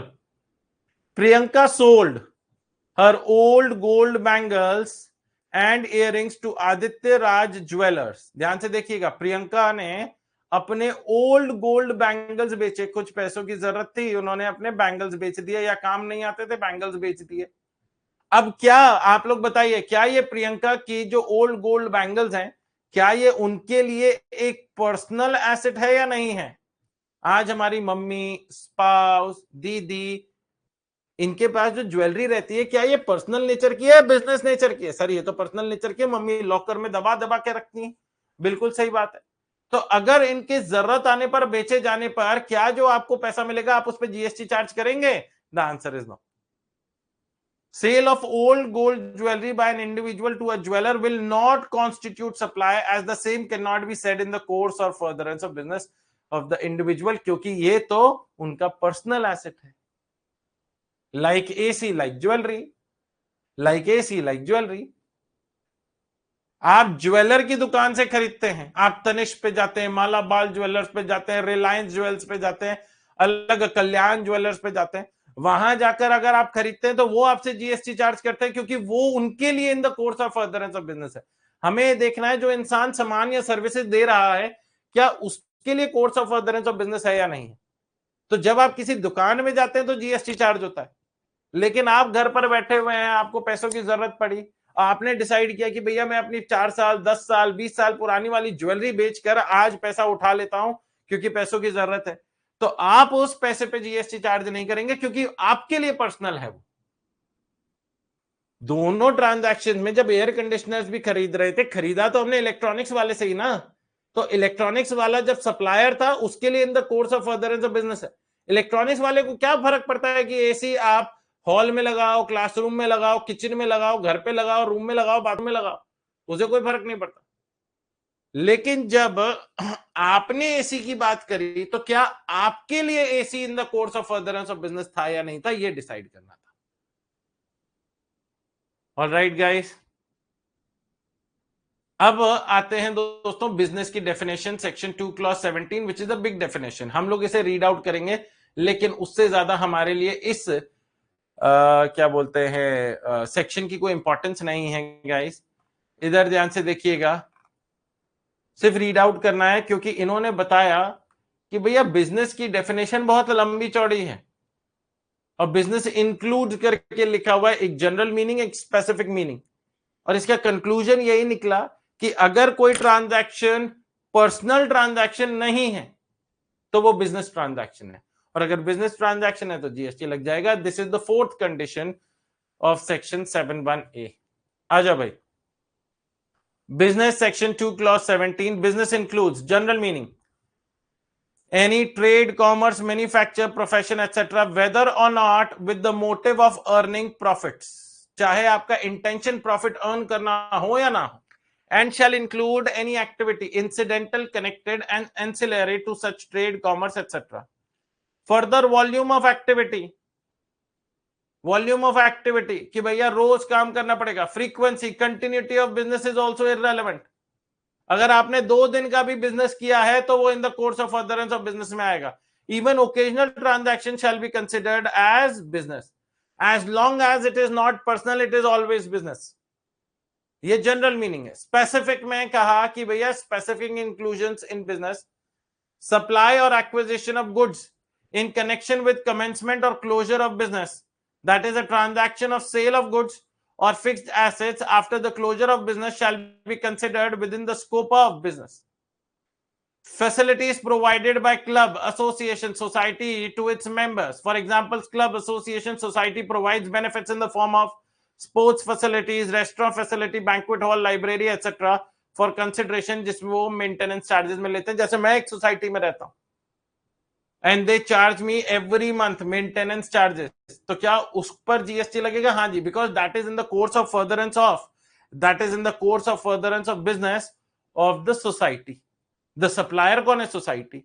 Priyanka sold her old gold bangles and earrings to Aditya Raj jewellers. ध्यान से देखिएगा, प्रियंका ने अपने ओल्ड गोल्ड बैंगल्स बेचे, कुछ पैसों की जरूरत थी, उन्होंने अपने बैंगल्स बेच दिए, या काम नहीं आते थे बैंगल्स बेच दिए। अब क्या आप लोग बताइए, क्या ये प्रियंका की जो ओल्ड गोल्ड बैंगल्स हैं, क्या ये उनके लिए एक पर्सनल एसेट है या नहीं है? आज हमारी मम्मी, स्पाउस, दीदी, इनके पास जो ज्वेलरी रहती है, क्या ये पर्सनल नेचर की है, बिजनेस नेचर की है? सर ये तो पर्सनल नेचर की है, मम्मी लॉकर में दबा दबा के रखती है। बिल्कुल सही बात है। तो अगर इनके जरूरत आने पर बेचे जाने पर क्या जो आपको पैसा मिलेगा आप उस पर जीएसटी चार्ज करेंगे? The answer is no. Sale of old gold jewelry by an individual to a jeweler will not constitute supply, as the same cannot be said in the course or furtherance of business of the individual, क्योंकि ये तो उनका personal asset है. Like AC, like jewelry. Like AC, like jewelry. आप jeweller की दुकान से खरीदते हैं, आप तनिष्क पे जाते हैं, मालाबार ज्वेलर्स पे जाते हैं, रिलायंस ज्वेल्स पे जाते हैं, अलग कल्याण ज्वेलर्स पे जाते हैं. वहां जाकर अगर आप खरीदते हैं तो वो आपसे जीएसटी चार्ज करते हैं, क्योंकि वो उनके लिए इन the course of furtherance of business है. हमें देखना है जो इंसान सामान या सर्विसेज दे रहा है क्या उसके लिए course of furtherance of business है या नहीं है. तो जब आप किसी दुकान में जाते हैं तो जीएसटी चार्ज होता है, लेकिन आप घर पर बैठे हुए हैं, आपको पैसों की जरूरत पड़ी, आपने डिसाइड किया कि भैया मैं अपनी 4 साल 10 साल 20 साल पुरानी वाली ज्वेलरी बेचकर आज पैसा उठा लेता हूं क्योंकि पैसों की जरूरत है, तो आप उस पैसे पे जीएसटी चार्ज नहीं करेंगे क्योंकि आपके लिए पर्सनल है वो. दोनों ट्रांजैक्शन में जब एयर कंडीशनर्स भी खरीद रहे थे, खरीदा तो हमने इलेक्ट्रॉनिक्स वाले से ही ना, तो इलेक्ट्रॉनिक्स वाला जब सप्लायर था उसके लिए इन the course of furtherance of business है. इलेक्ट्रॉनिक्स वाले को क्या फर्क पड़ता है कि एसी आप हॉल में लगाओ, क्लासरूम में लगाओ, किचन में लगाओ, घर पे लगाओ, रूम में लगाओ, बाथरूम में लगाओ, उसे कोई फर्क नहीं पड़ता. लेकिन जब आपने एसी की बात करी तो क्या आपके लिए AC in the course of furtherance of business था या नहीं था, ये डिसाइड करना था. ऑलराइट गाइस, अब आते हैं दोस्तों बिजनेस की definition, section 2 clause 17, which is a big definition. हम लोग इसे रीड आउट करेंगे, लेकिन उससे ज्यादा हमारे लिए इस क्या बोलते हैं सेक्शन की कोई इंपॉर्टेंस नहीं है गाइस. इधर ध्यान से देखिएगा, सिर्फ रीड आउट करना है, क्योंकि इन्होंने बताया कि भैया बिजनेस की डेफिनेशन बहुत लंबी चौड़ी है और बिजनेस इंक्लूड करके लिखा हुआ है, एक जनरल मीनिंग, एक स्पेसिफिक मीनिंग, और इसका कंक्लूजन यही निकला कि अगर कोई ट्रांजैक्शन पर्सनल ट्रांजैक्शन नहीं है तो वो बिजनेस ट्रांजैक्शन है, और अगर बिजनेस ट्रांजैक्शन है तो जीएसटी लग जाएगा. This is the fourth condition of section 71A. आ जाओ भाई. Business section 2 clause 17, business includes general meaning any trade, commerce, manufacture, profession, etc., whether or not with the motive of earning profits, चाहे आपका intention profit earn करना हो या ना हो, and shall include any activity incidental, connected and ancillary to such trade, commerce, etc. Further, volume of activity कि भैया रोज काम करना पड़ेगा. Frequency, continuity of business is also irrelevant. अगर आपने 2 दिन का भी बिजनेस किया है तो वो in the course of furtherance of business में आएगा. Even occasional transaction shall be considered as business, as long as it is not personal, it is always business. ये जनरल मीनिंग है. स्पेसिफिक में कहा कि भैया specific inclusions in business, supply और acquisition of goods in connection with commencement और closure of business, that is a transaction of sale of goods or fixed assets after the closure of business shall be considered within the scope of business. Facilities provided by club, association, society to its members. For example, club, association, society provides benefits in the form of sports facilities, restaurant facility, banquet hall, library, etc. for consideration, जिसमें वो maintenance charges में लेते हैं. जैसे मैं एक society में रहता हूं and they charge me every month maintenance charges, तो क्या उस पर जीएसटी लगेगा? हाँ जी, because that is in the course of furtherance of business of the society. The supplier कौन है? Society.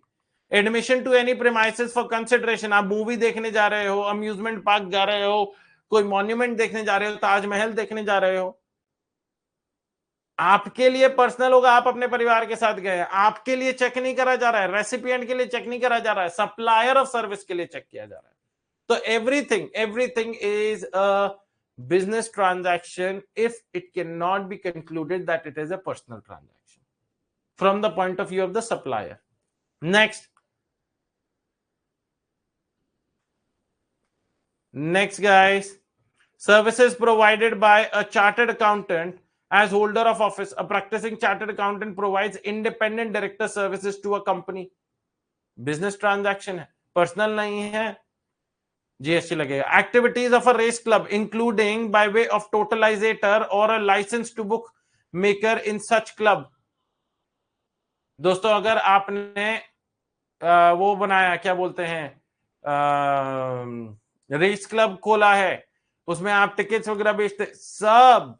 Admission to any premises for consideration, आप movie देखने जा रहे हो, अम्यूजमेंट पार्क जा रहे हो, कोई मॉन्यूमेंट देखने जा रहे हो, ताजमहल देखने जा रहे हो, आपके लिए पर्सनल होगा, आप अपने परिवार के साथ गए, आपके लिए चेक नहीं करा जा रहा है, रेसिपिएंट के लिए चेक नहीं करा जा रहा है, सप्लायर ऑफ सर्विस के लिए चेक किया जा रहा है. तो everything is a business transaction if it can not be concluded that it is a personal transaction from the point of view of the supplier. Next guys, services provided by a chartered accountant as holder of office. A practicing chartered accountant provides independent director services to a company. Business transaction है, personal नहीं है, GST लगेगा. Activities of a race club including by way of totalizator or a license to book maker in such club. दोस्तों अगर आपने वो बनाया, क्या बोलते हैं, रेस क्लब खोला है, उसमें आप टिकट्स वगैरह बेचते, सब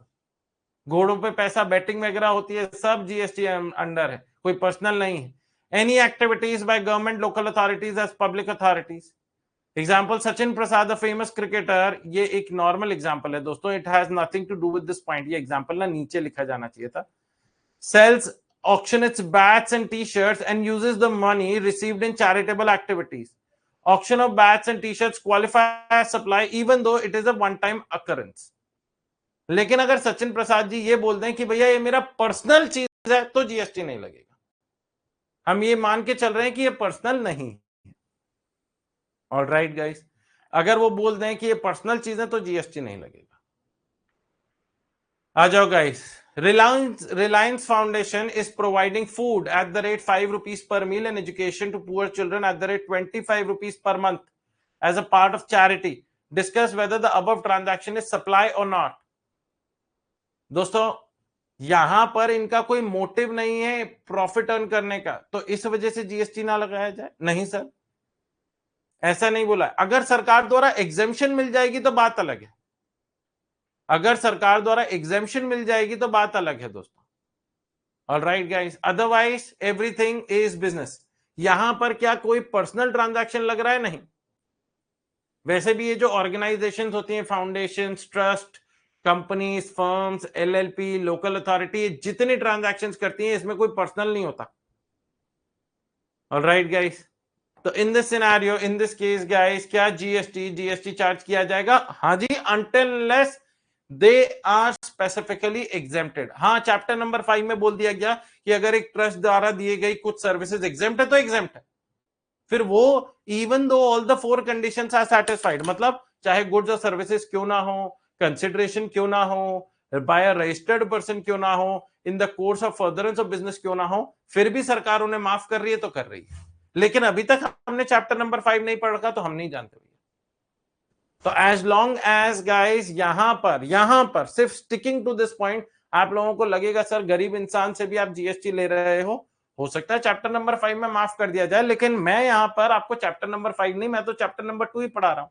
घोड़ों पे पैसा बेटिंग वगैरह होती है, सब जीएसटी अंडर है, कोई पर्सनल नहीं है. Any activities by government, local authorities as public authorities. Example Sachin Prasad the famous cricketer. ये एक नॉर्मल एग्जाम्पल है दोस्तों, it has nothing to do with this point. ये एग्जाम्पल ना नीचे लिखा जाना चाहिए था. Sales auction its bats and t-shirts and uses the money received in charitable activities. Auction of bats and t-shirts qualify as supply even though it is a one time occurrence. लेकिन अगर सचिन प्रसाद जी ये बोल दें कि भैया ये मेरा पर्सनल चीज है, तो जीएसटी नहीं लगेगा. हम ये मान के चल रहे हैं कि ये पर्सनल नहीं. ऑलराइट गाइस, अगर वो बोल दें कि ये पर्सनल चीज है तो जीएसटी नहीं लगेगा. आ जाओ guys. Reliance Foundation is providing food at the rate 5 rupees per meal and education to poor children at the rate 25 rupees per month as a part of charity. Discuss whether the above transaction is supply or not. दोस्तों यहां पर इनका कोई motive नहीं है profit earn करने का, तो इस वजह से जीएसटी ना लगाया जाए. नहीं सर, ऐसा नहीं बोला. अगर सरकार द्वारा एग्जेम्पशन मिल जाएगी तो बात अलग है. अगर सरकार द्वारा एग्जेम्पशन मिल जाएगी तो बात अलग है दोस्तों. Alright guys, otherwise everything is business. यहां पर क्या कोई पर्सनल ट्रांजैक्शन लग रहा है? नहीं. वैसे भी ये जो ऑर्गेनाइजेशंस होती हैं, foundation, trust, companies, firms, LLP, local authority, जितने ट्रांजैक्शंस करती हैं इसमें कोई पर्सनल नहीं होता. ऑलराइट गाइस, तो in this scenario, in this case guys, क्या जीएसटी चार्ज किया जाएगा? हाँ जी, until less they are specifically exempted. हाँ, चैप्टर नंबर 5 में बोल दिया गया कि अगर एक ट्रस्ट द्वारा दिए गई कुछ सर्विसेज एग्जेम्प्ट है तो एग्जेम्प्ट है. फिर वो even though all the 4 conditions are satisfied, मतलब चाहे गुड्स और सर्विसेज क्यों ना हो, कंसिडरेशन क्यों ना हो, बाय अ रजिस्टर्ड पर्सन क्यों ना हो, इन the course of furtherance of business क्यों ना हो, फिर भी सरकार उन्हें माफ कर रही है तो कर रही है. लेकिन अभी तक हमने चैप्टर नंबर 5 नहीं पढ़ रखा तो हम नहीं जानते. तो एज लॉन्ग एज गाइस यहां पर सिर्फ स्टिकिंग टू दिस पॉइंट, आप लोगों को लगेगा सर गरीब इंसान से भी आप जीएसटी ले रहे हो सकता है चैप्टर नंबर 5 में माफ कर दिया जाए, लेकिन मैं यहां पर आपको चैप्टर नंबर 5 नहीं, मैं तो चैप्टर नंबर 2 ही पढ़ा रहा हूं.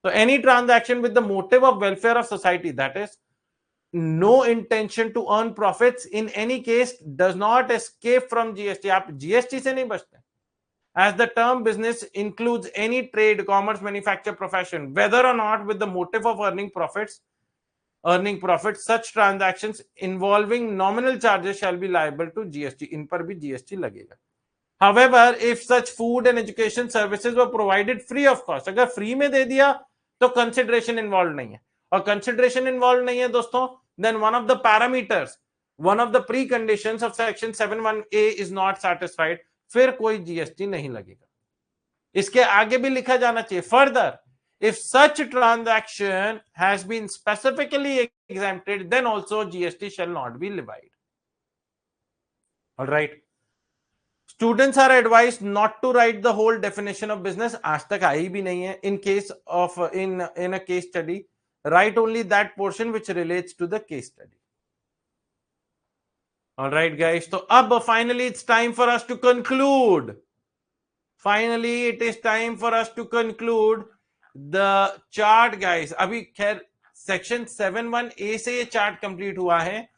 तो any transaction with the motive of welfare of society, that is no intention to earn profits in any case, does not escape from GST. आप जीएसटी से नहीं बचते. As the term business includes any trade, commerce, manufacture, profession, whether or not with the motive of earning profits, such transactions involving nominal charges shall be liable to GST. इन पर भी GST लगेगा. However, if such food and education services were provided free of cost, अगर free में दे दिया तो consideration involved नहीं है, और consideration involved नहीं है दोस्तों, then one of the parameters, one of the preconditions of section 71A is not satisfied, फिर कोई जीएसटी नहीं लगेगा. इसके आगे भी लिखा जाना चाहिए, further if such transaction has been specifically exempted then also GST shall not be levied. Alright, students are advised not to write the whole definition of business. आज तक आई भी नहीं है. In case of in a case study, right only that portion which relates to the case study. All right, guys. So, finally, it's time for us to conclude. Finally, it is time for us to conclude the chart, guys. अभी खैर section 71A से ये chart complete हुआ है.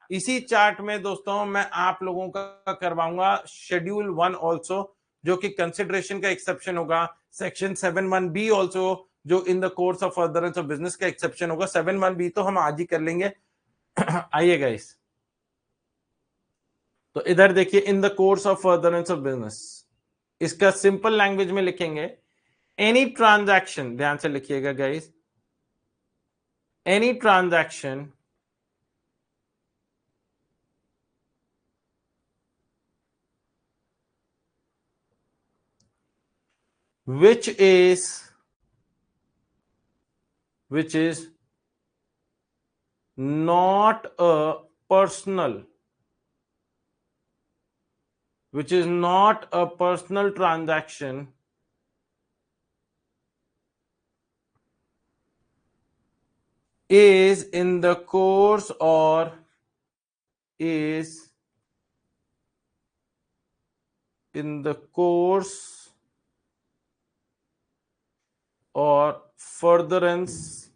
इसी chart में दोस्तों मैं आप लोगों का करवाऊंगा शेड्यूल 1 ऑल्सो, जो कि कंसिडरेशन का एक्सेप्शन होगा. सेक्शन 71B ऑल्सो, जो इन the course of furtherance of business का एक्सेप्शन होगा. 71B तो हम आज ही कर लेंगे. आइए गाइस, तो इधर देखिए, इन the course of furtherance of business, इसका सिंपल लैंग्वेज में लिखेंगे एनी ट्रांजैक्शन. ध्यान से लिखिएगा guys, any transaction which is not a personal, which is not a personal transaction is in the course or is in the course or furtherance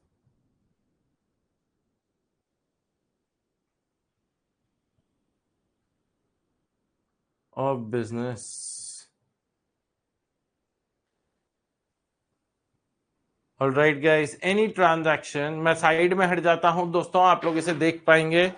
of business. Alright guys, any transaction, मैं side में हट जाता हूं दोस्तों, आप लोग इसे देख पाएंगे।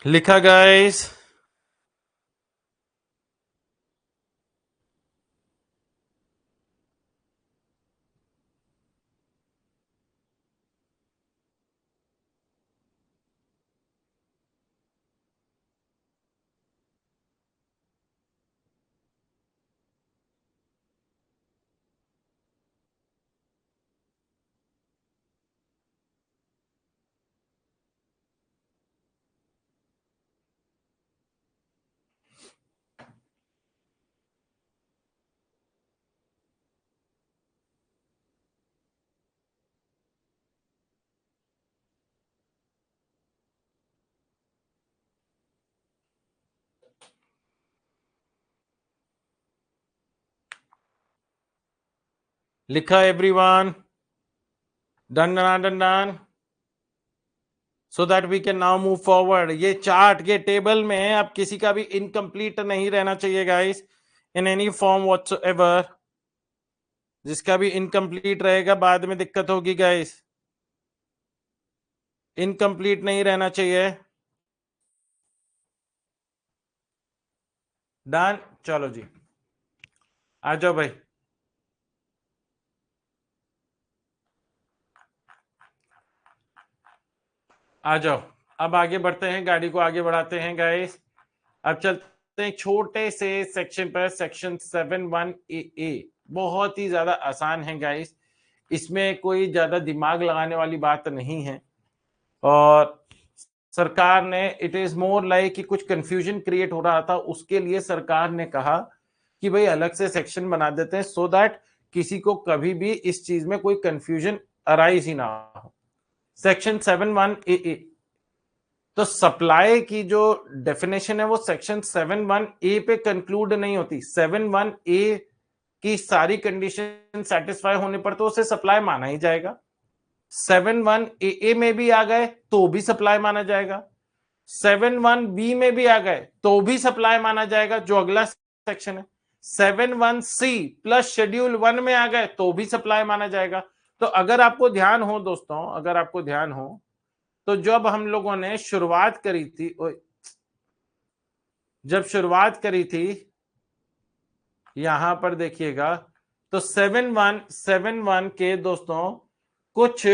लिखा गाइस, लिखा everyone, done done done done, so that we can now move forward. ये चार्ट, ये टेबल में अब किसी का भी इनकम्प्लीट नहीं रहना चाहिए guys, in any form whatsoever. जिसका भी इनकम्प्लीट रहेगा बाद में दिक्कत होगी गाइस, इनकम्प्लीट नहीं रहना चाहिए। डन, चलो जी आ जाओ भाई, आ जाओ। अब आगे बढ़ते हैं, गाड़ी को आगे बढ़ाते हैं गाइस। अब चलते हैं छोटे से सेक्शन पर, सेक्शन 7(1)AA। बहुत ही ज्यादा आसान है गाइस, इसमें कोई ज्यादा दिमाग लगाने वाली बात नहीं है। और सरकार ने, इट इज मोर लाइक कि कुछ कंफ्यूजन क्रिएट हो रहा था, उसके लिए सरकार ने कहा कि भाई अलग से सेक्शन बना देते हैं, सो दैट किसी को कभी भी इस चीज में कोई कंफ्यूजन अराइज ही ना हो। सेक्शन 7(1)AA, तो सप्लाई की जो डेफिनेशन है वो सेक्शन 7(1)A पे कंक्लूड नहीं होती। 7(1)A की सारी कंडीशन सेटिस्फाई होने पर तो उसे सप्लाई माना ही जाएगा। 7(1)AA में भी आ गए तो भी सप्लाई माना जाएगा, 7(1)B में भी आ गए तो भी सप्लाई माना जाएगा, जो अगला सेक्शन है। 7(1)C प्लस शेड्यूल 1 में आ गए तो भी सप्लाई माना जाएगा। तो अगर आपको ध्यान हो दोस्तों, अगर आपको ध्यान हो तो जब हम लोगों ने शुरुआत करी थी, जब शुरुआत करी थी यहां पर देखिएगा, तो 7(1) के दोस्तों कुछ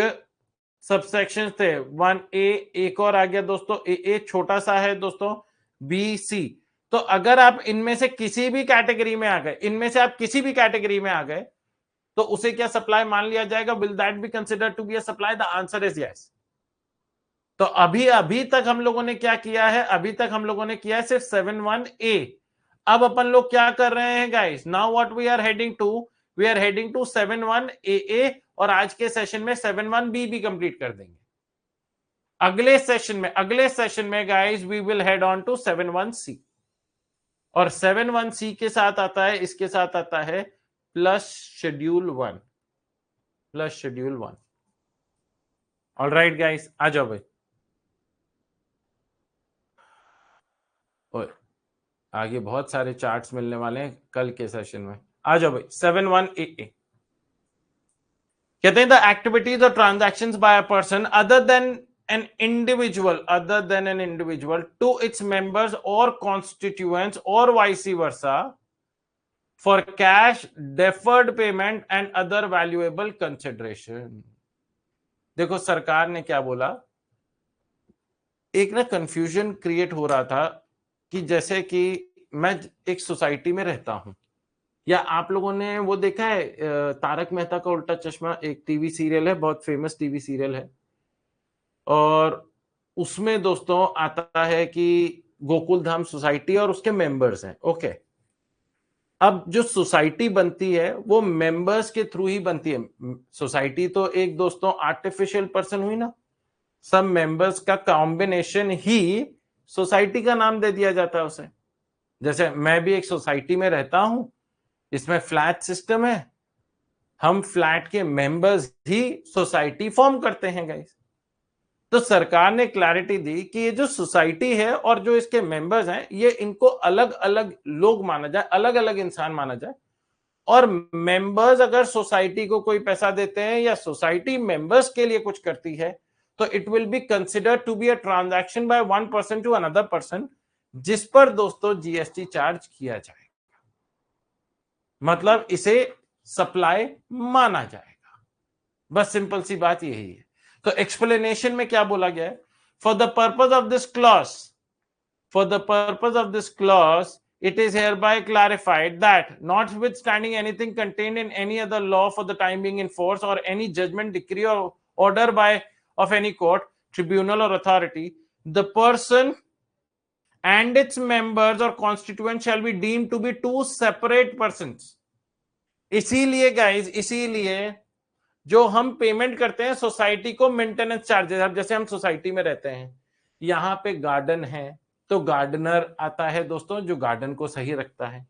सबसेक्शन थे। 1A, एक और आ गया दोस्तों AA, छोटा सा है दोस्तों, BC। तो अगर आप इनमें से किसी भी कैटेगरी में आ गए, इनमें से आप किसी भी कैटेगरी में आ गए, तो उसे क्या सप्लाई मान लिया जाएगा? Will that be consider to be a supply? The answer is yes. तो अभी अभी तक हम लोगों ने क्या किया है? अभी तक हम लोगों ने किया है सिर्फ 7(1)A। अब अपन लोग क्या कर रहे हैं guys? Now what we are heading to, we are heading to 7(1)AA, और आज के सेशन में 7(1)B भी कंप्लीट कर देंगे। अगले सेशन में guys we will head on to 7(1)C, और 7(1)C के साथ आता है, इसके साथ आता है plus schedule 1, plus schedule 1। Alright guys, आ जाओ भाई। आगे बहुत सारे चार्ट्स मिलने वाले हैं कल के सेशन में, आ जाओ भाई। 7(1)AA कहते हैं द एक्टिविटीज और transactions by a person other than an individual to its members or constituents or vice versa for cash, deferred payment and other valuable consideration। देखो सरकार ने क्या बोला, एक ना कंफ्यूजन क्रिएट हो रहा था कि जैसे कि मैं एक सोसाइटी में रहता हूं, या आप लोगों ने वो देखा है तारक मेहता का उल्टा चश्मा, एक टीवी सीरियल है, बहुत फेमस टीवी सीरियल है। और उसमें दोस्तों आता है कि गोकुल धाम सोसाइटी और उसके मेंबर्स हैं। ओके, अब जो सोसाइटी बनती है वो मेंबर्स के थ्रू ही बनती है। सोसाइटी तो एक दोस्तों आर्टिफिशियल पर्सन हुई ना, सब मेंबर्स का कॉम्बिनेशन ही सोसाइटी का नाम दे दिया जाता है उसे। जैसे मैं भी एक सोसाइटी में रहता हूं, इसमें फ्लैट सिस्टम है, हम फ्लैट के मेंबर्स ही सोसाइटी फॉर्म करते हैं गाइस। तो सरकार ने क्लैरिटी दी कि ये जो सोसाइटी है और जो इसके मेंबर्स हैं, ये इनको अलग अलग लोग माना जाए, अलग अलग इंसान माना जाए। और मेंबर्स अगर सोसाइटी को कोई पैसा देते हैं या सोसाइटी मेंबर्स के लिए कुछ करती है, तो it will be considered to be a transaction by one person to another person, जिस पर दोस्तों जीएसटी चार्ज किया जाएगा। मतलब इसे सप्लाई माना जाएगा। बस सिंपल सी बात यही है। तो एक्सप्लेनेशन में क्या बोला गया है? For the purpose of this clause, for the purpose of this clause, it is hereby clarified that, notwithstanding anything contained in any other law for the time being in force, or any judgment, decree, or order of any court, tribunal, or authority, the person and its members or constituents shall be deemed to be two separate persons. इसीलिए guys, इसीलिए जो हम payment करते हैं society को maintenance charges, अब जैसे हम सोसाइटी में रहते हैं, यहां पे गार्डन है तो गार्डनर आता है दोस्तों जो गार्डन को सही रखता है।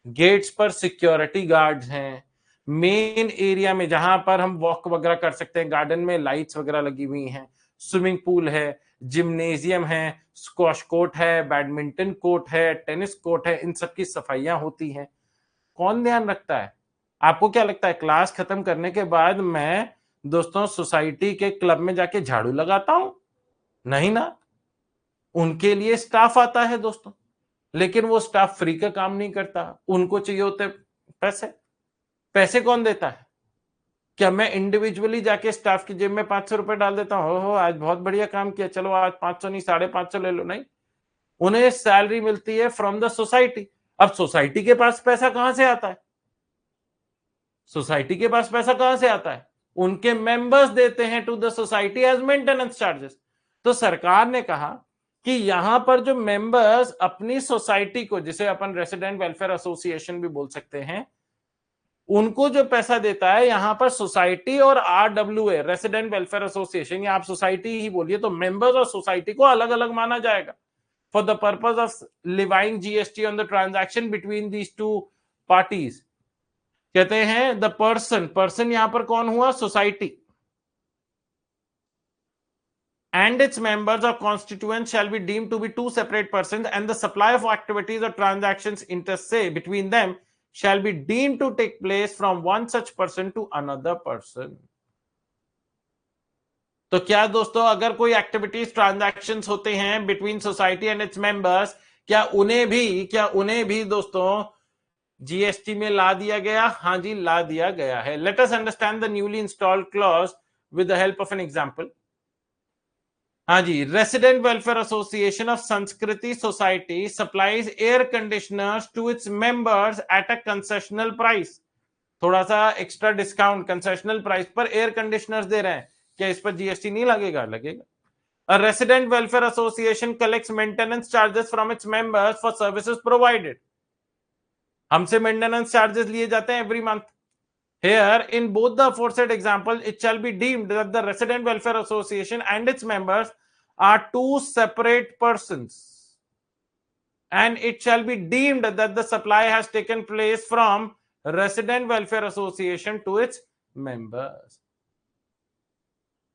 गेट्स पर सिक्योरिटी गार्ड्स हैं। मेन एरिया में जहां पर हम वॉक वगैरह कर सकते हैं, गार्डन में लाइट्स वगैरह लगी हुई हैं, स्विमिंग पूल है, जिम्नेजियम है, स्क्वॉश कोर्ट है, बैडमिंटन कोर्ट है, टेनिस कोर्ट है, इन सब की सफाइयां होती हैं। कौन ध्यान रखता है? आपको क्या लगता है क्लास खत्म करने के बाद मैं दोस्तों सोसाइटी के क्लब में जाके झाड़ू लगाता हूं? नहीं ना, उनके लिए स्टाफ आता है दोस्तों, लेकिन वो स्टाफ फ्री का काम नहीं करता, उनको चाहिए होते पैसे। पैसे कौन देता है? क्या मैं इंडिविजुअली जाके स्टाफ की जेब में 500 रुपए डाल देता हूं, हो आज बहुत बढ़िया काम किया, चलो आज 500 नहीं 550 ले लो? नहीं, उन्हें सैलरी मिलती है फ्रॉम द सोसाइटी। अब सोसाइटी के पास पैसा कहां से आता है? सोसाइटी के पास पैसा कहां से आता है? उनके मेंबर्स देते हैं to the society as maintenance charges. तो सरकार ने कहा कि यहां पर जो मेंबर्स अपनी सोसाइटी को, जिसे अपन रेसिडेंट वेलफेयर एसोसिएशन भी बोल सकते हैं, उनको जो पैसा देता है, यहां पर सोसाइटी और आरडब्ल्यूए रेसिडेंट वेलफेयर एसोसिएशन, या आप सोसाइटी ही बोलिए, तो मेंबर्स और सोसाइटी को अलग अलग माना जाएगा for the purpose of levying GST on the transaction between these two parties. कहते हैं द पर्सन यहां पर कौन हुआ? Society. and its members or constituents shall be deemed to be two separate persons, and the supply of activities or transactions inter se between them shall be deemed to take place from one such person to another person. तो क्या दोस्तों, अगर कोई activities transactions होते हैं between society and its members, क्या उन्हें भी दोस्तों जीएसटी में ला दिया गया? हाँ जी, ला दिया गया है। Let us understand the newly installed clause with the help of an example. हाँ जी, resident welfare association of Sanskriti society supplies air conditioners to its members at a concessional price. थोड़ा सा एक्स्ट्रा डिस्काउंट कंसेशनल प्राइस पर air conditioners दे रहे हैं, क्या इस पर जीएसटी नहीं लगेगा? लगेगा। A resident welfare association collects maintenance charges from its members for services provided. हमसे मेंटेनेंस चार्जेस लिए जाते हैं every month. Here, in both the aforesaid examples, it shall be deemed that the resident welfare association and its members are two separate persons, and it shall be deemed that the supply has taken place from resident welfare association to its members.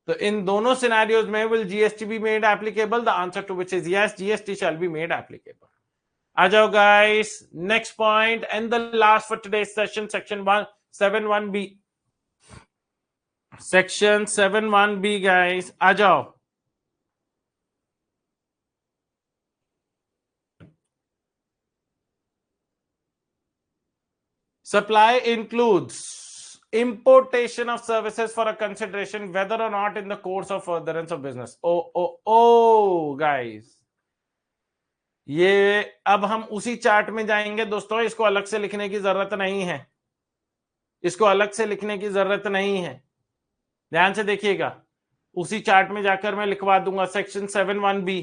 So in दोनों scenarios में will GST be made applicable? The answer to which is yes, GST shall be made applicable. आ जाओ guys, next point and the last for today's session, section 7.1b. Section 7.1b guys, आ जाओ। Supply includes importation of services for a consideration whether or not in the course of furtherance of business. Oh guys, ये अब हम उसी chart में जाएंगे दोस्तों, इसको अलग से लिखने की जरूरत नहीं है, इसको अलग से लिखने की जरूरत नहीं है। ध्यान से देखिएगा, उसी चार्ट में जाकर मैं लिखवा दूंगा सेक्शन 7(1)(b).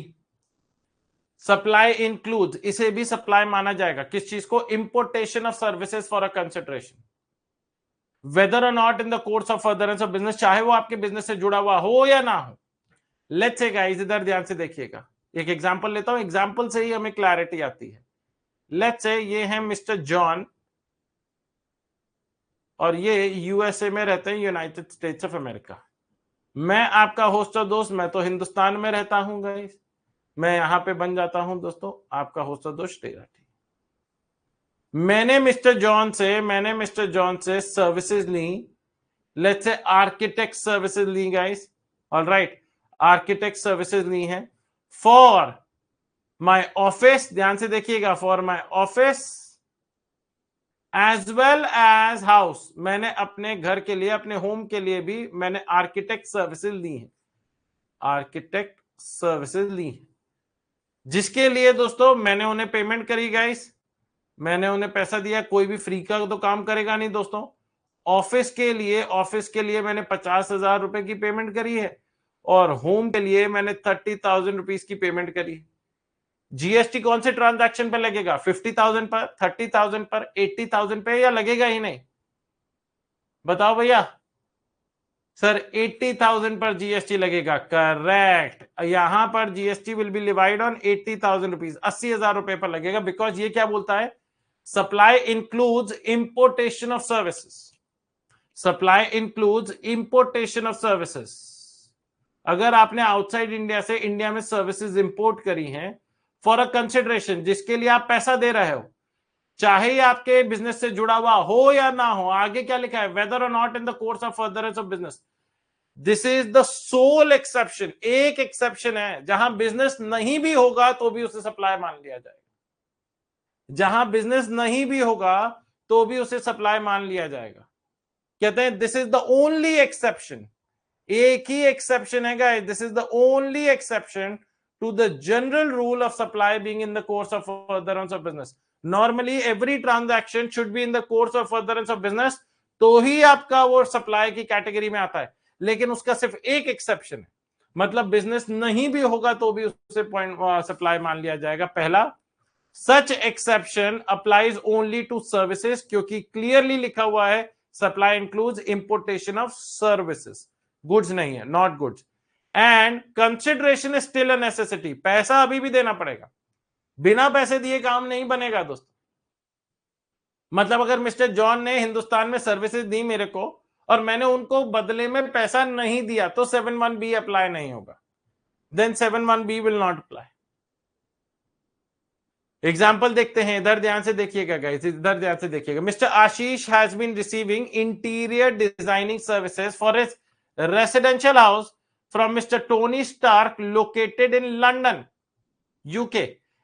सप्लाई इंक्लूड्स, इसे भी सप्लाई माना जाएगा, किस चीज को? Importation of services for a consideration, whether or not in the course of furtherance of business, चाहे वो आपके बिजनेस से जुड़ा हुआ हो या ना हो। लेट्स से गाइस, इधर ध्यान से देखिएगा, एक एग्जांपल लेता हूं, एग्जांपल से ही हमें क्लैरिटी आती है। लेट्स से ये है मिस्टर जॉन और ये यूएसए में रहते हैं, यूनाइटेड स्टेट्स ऑफ अमेरिका। मैं आपका होस्ट और दोस्त, मैं तो हिंदुस्तान में रहता हूं गाइस, मैं यहां पे बन जाता हूं दोस्तों आपका होस्ट और दोस्त टेराटी। मैंने मिस्टर जॉन से सर्विसेज ली, लेट्स से आर्किटेक्ट सर्विसेज ली गाइस, ऑलराइट, आर्किटेक्ट सर्विसेज ली हैं फॉर माय ऑफिस, ध्यान से देखिएगा, for my office as well as house, मैंने अपने घर के लिए, अपने होम के लिए भी मैंने आर्किटेक्ट सर्विसेज ली हैं, आर्किटेक्ट सर्विसेज ली हैं, जिसके लिए दोस्तों मैंने उन्हें पेमेंट करी गाइस, मैंने उन्हें पैसा दिया। कोई भी फ्री का तो काम करेगा नहीं दोस्तों। ऑफिस के लिए मैंने 50,000 रुपए की पेमेंट करी है और होम के लिए मैंने 30,000 रुपीज की पेमेंट करी। जीएसटी कौन से ट्रांजैक्शन पे लगेगा? 50,000 पर, 30,000 पर, 80,000 पे, या लगेगा ही नहीं? बताओ भैया। सर 80,000 पर जीएसटी लगेगा, करेक्ट। यहां पर GST will B divide on 80,000 rupees, 80,000 रुपए पर लगेगा, बिकॉज ये क्या बोलता है? Supply includes importation of services, supply includes importation of services. अगर आपने आउटसाइड इंडिया से इंडिया में सर्विसेज इंपोर्ट करी हैं फॉर अ कंसिडरेशन, जिसके लिए आप पैसा दे रहे हो, चाहे ये आपके बिजनेस से जुड़ा हुआ हो या ना हो, आगे क्या लिखा है? Whether or not in the course of furtherance of business, this is the sole exception. एक एक्सेप्शन है जहां बिजनेस नहीं भी होगा तो भी उसे सप्लाई मान लिया जाएगा, जहां बिजनेस नहीं भी होगा तो भी उसे सप्लाई मान लिया जाएगा। कहते हैं this is the only exception, एक ही एक्सेप्शन है guys, this is the only exception to the general rule of supply being in the course of furtherance of business. Normally every transaction should be in the course of furtherance of business, तो ही आपका वो supply की category में आता है, लेकिन उसका सिर्फ एक एक्सेप्शन है, मतलब बिजनेस नहीं भी होगा तो भी उसे पॉइंट सप्लाई मान लिया जाएगा। पहला, such exception applies only to services, क्योंकि क्लियरली लिखा हुआ है supply includes importation of services, goods नहीं है, not goods. And consideration is still a necessity, पैसा अभी भी देना पड़ेगा, बिना पैसे दिए काम नहीं बनेगा दोस्तों। मतलब अगर मिस्टर जॉन ने हिंदुस्तान में सर्विसेज दी मेरे को और मैंने उनको बदले में पैसा नहीं दिया तो 7(1)(b) अप्लाई नहीं होगा, then 7(1)(b) will not apply. Example देखते हैं, इधर ध्यान से देखिएगा गाइस, इधर ध्यान से देखिएगा। Mister Ashish has been receiving interior designing services for his residential house from mister Tony Stark located in London, UK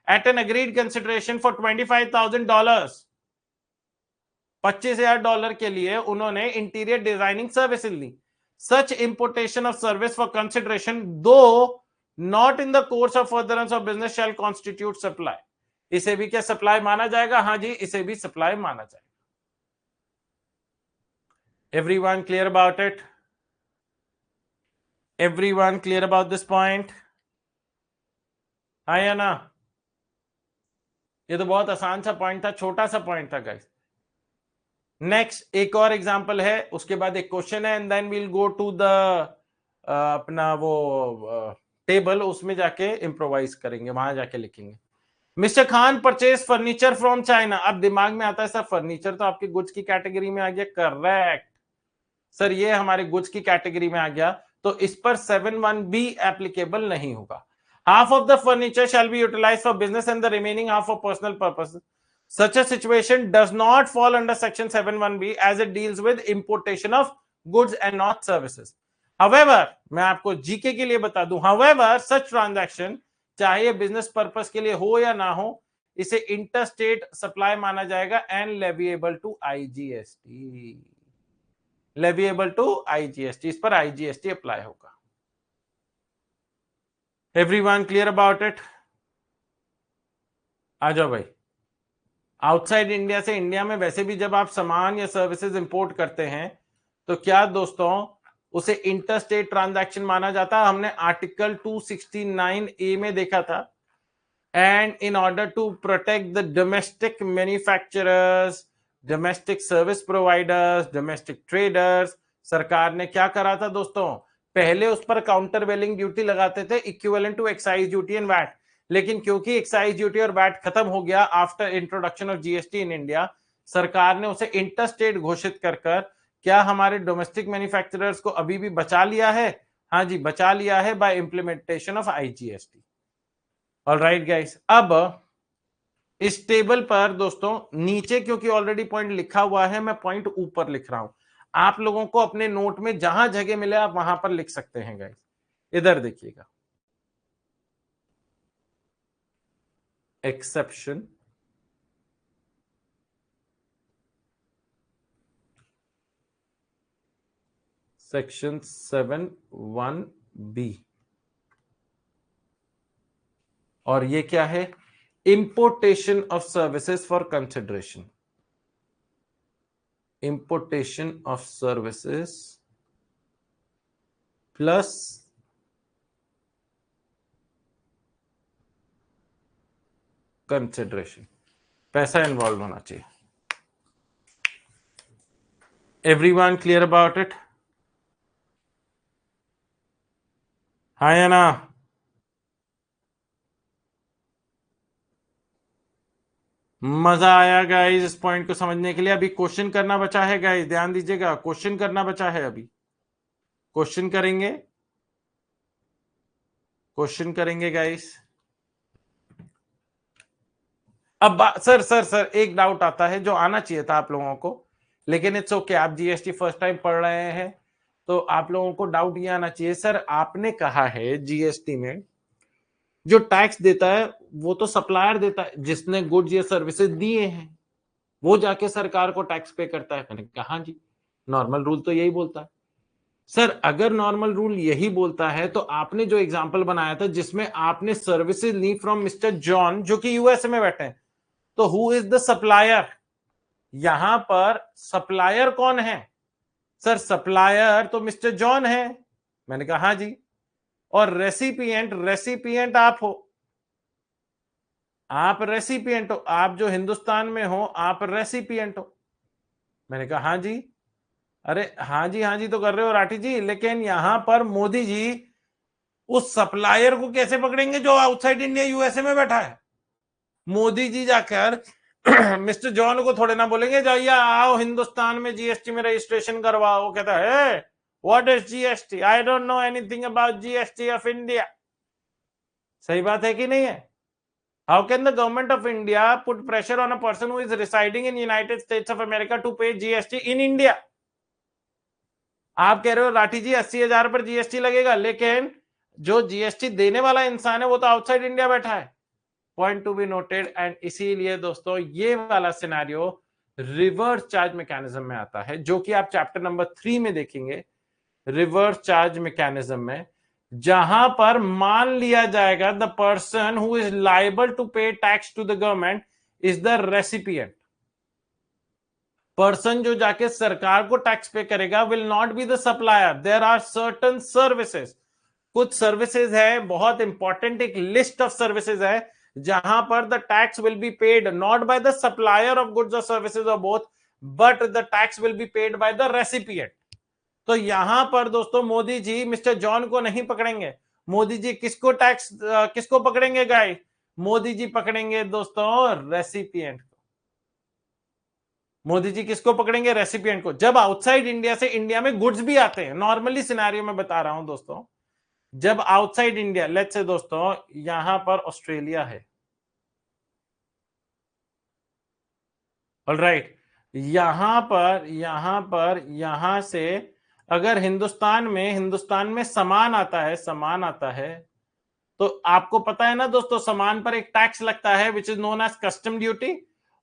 at an agreed consideration for $25,000। $25,000 के लिए उन्होंने इंटीरियर डिजाइनिंग सर्विसेज ली। Such importation of service for consideration though not in the course of furtherance of business shall constitute supply, इसे भी क्या supply माना जाएगा? हाँ जी, इसे भी सप्लाई माना जाएगा। Everyone clear about it? Everyone clear about this point? हाँ या ना? ये तो बहुत आसान सा पॉइंट था, छोटा सा पॉइंट था गाइस। नेक्स्ट एक और एग्जांपल है, उसके बाद एक क्वेश्चन है, and then we'll go to the अपना वो टेबल, उसमें जाके इंप्रोवाइज करेंगे, वहां जाके लिखेंगे। Mister Khan purchase furniture from China. अब दिमाग में आता है सर फर्नीचर तो आपके गुड्स की कैटेगरी में आ गया, करेक्ट सर, ये हमारे गुड्स की कैटेगरी में आ गया, तो इस पर 7(1)(b) एप्लीकेबल नहीं होगा। Half of the furniture shall be utilised for business and the remaining half for personal purpose. Such a situation does not fall under section 7(1)(b) as it deals with importation of goods and not services. However, मैं आपको GK के लिए बता दूं, however, such transaction, चाहे business purpose के लिए हो या ना हो, इसे इंटरस्टेट सप्लाई माना जाएगा and leviable to IGST, leviable to IGST, इस पर आईजीएसटी अप्लाई होगा। Everyone clear about it? आ जाओ भाई। आउटसाइड इंडिया से इंडिया में वैसे भी जब आप सामान या सर्विसेज इंपोर्ट करते हैं तो क्या दोस्तों उसे इंटरस्टेट ट्रांजैक्शन माना जाता है। हमने आर्टिकल 269A में देखा था। And in order to protect the domestic manufacturers, domestic service providers, domestic traders, सरकार ने क्या करा था दोस्तों, पहले उस पर काउंटर वेलिंग ड्यूटी लगाते थे equivalent to excise duty and VAT, लेकिन क्योंकि एक्साइज ड्यूटी और वैट खत्म हो गया after introduction of GST in India, सरकार ने उसे इंटरस्टेट घोषित कर क्या हमारे डोमेस्टिक मैन्युफैक्चरर्स को अभी भी बचा लिया है? हाँ जी, बचा लिया है by implementation of IGST. Alright guys, अब इस टेबल पर दोस्तों नीचे क्योंकि ऑलरेडी पॉइंट लिखा हुआ है, मैं पॉइंट ऊपर लिख रहा हूं। आप लोगों को अपने नोट में जहां जगह मिले आप वहां पर लिख सकते हैं गाइस। इधर देखिएगा, एक्सेप्शन सेक्शन 7(1)(b), और ये क्या है, importation of services for consideration, importation of services plus consideration, पैसा इन्वॉल्व होना चाहिए। Everyone clear about it? हाँ या ना? मजा आया गाइस इस पॉइंट को समझने के लिए? अभी क्वेश्चन करना बचा है गाइस, ध्यान दीजिएगा, क्वेश्चन करना बचा है। अभी क्वेश्चन करेंगे, क्वेश्चन करेंगे गाइस। अब सर एक डाउट आता है जो आना चाहिए था आप लोगों को, लेकिन इट्स ओके, आप जीएसटी फर्स्ट टाइम पढ़ रहे हैं तो आप लोगों को डाउट ये आना चाहिए, सर आपने कहा है जीएसटी में जो टैक्स देता है वो तो सप्लायर देता है, जिसने गुड्स या सर्विसेज दिए हैं वो जाके सरकार को टैक्स पे करता है। मैंने कहा जी, नॉर्मल रूल तो यही बोलता है। सर अगर नॉर्मल रूल यही बोलता है तो आपने जो एग्जांपल बनाया था जिसमें आपने सर्विसेज ली फ्रॉम मिस्टर जॉन जो कि यूएसए में बैठे हैं, तो हु इज द सप्लायर? यहां पर सप्लायर कौन है? सर सप्लायर तो मिस्टर जॉन है। मैंने कहा हाँ जी। और रेसिपिएंट, रेसिपिएंट आप हो, आप रेसिपिएंट हो, आप जो हिंदुस्तान में हो आप रेसिपिएंट हो। मैंने कहा हाँ जी। अरे हाँ जी तो कर रहे हो राठी जी, लेकिन यहां पर मोदी जी उस सप्लायर को कैसे पकड़ेंगे जो आउटसाइड इंडिया यूएसए में बैठा है? मोदी जी जाकर मिस्टर जॉन को थोड़े ना बोलेंगे जाइए आओ हिंदुस्तान में जीएसटी में रजिस्ट्रेशन करवाओ। वो कहता है what is GST, I don't know anything about GST of India. सही बात है कि नहीं है? How can the government of India put pressure on a person who is residing in United States of America to pay GST in India? आप कह रहे हो राठी जी 80,000 पर जीएसटी लगेगा, लेकिन जो जीएसटी देने वाला इंसान है वो तो आउटसाइड इंडिया बैठा है। Point to be noted. And इसीलिए दोस्तों ये वाला सिनेरियो रिवर्स चार्ज मैकेनिज्म में आता है, जो कि आप चैप्टर नंबर 3 में देखेंगे। रिवर्स चार्ज मैकेनिज्म में जहां पर मान लिया जाएगा the person who is liable to pay tax to the government is the recipient. Person जो जाके सरकार को टैक्स पे करेगा will not be the supplier. There are certain services, कुछ सर्विसेज है, बहुत इंपॉर्टेंट एक लिस्ट ऑफ सर्विसेज है जहां पर the tax will be paid not by the supplier of goods और सर्विसेज और both, but the tax will be paid by the recipient. तो यहां पर दोस्तों मोदी जी मिस्टर जॉन को नहीं पकड़ेंगे। मोदी जी किसको टैक्स किसको पकड़ेंगे गाइस? मोदी जी पकड़ेंगे दोस्तों रेसिपिएंट को। मोदी जी किसको पकड़ेंगे? रेसिपिएंट को। जब आउटसाइड इंडिया से इंडिया में गुड्स भी आते हैं, नॉर्मली सिनेरियो में बता रहा हूं दोस्तों, जब आउटसाइड इंडिया, लेट्स से दोस्तों यहां पर ऑस्ट्रेलिया है, ऑलराइट, यहां से अगर हिंदुस्तान में सामान आता है, सामान आता है, तो आपको पता है ना दोस्तों सामान पर एक टैक्स लगता है which is known as custom duty,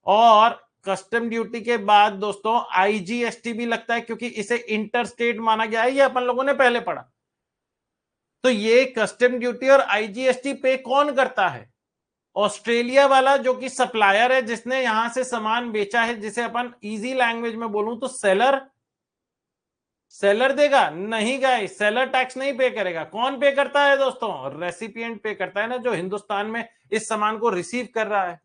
और कस्टम ड्यूटी के बाद दोस्तों आईजीएसटी भी लगता है क्योंकि इसे इंटरस्टेट माना गया है, ये अपन लोगों ने पहले पढ़ा। तो ये कस्टम ड्यूटी और आईजीएसटी पे कौन करता है? ऑस्ट्रेलिया वाला जो कि सप्लायर है, जिसने यहां से सामान बेचा है, जिसे अपन इजी लैंग्वेज में बोलूं तो सेलर। सेलर देगा नहीं गाइस, सेलर टैक्स नहीं पे करेगा। कौन पे करता है दोस्तों? रेसिपिएंट पे करता है ना, जो हिंदुस्तान में इस सामान को रिसीव कर रहा है।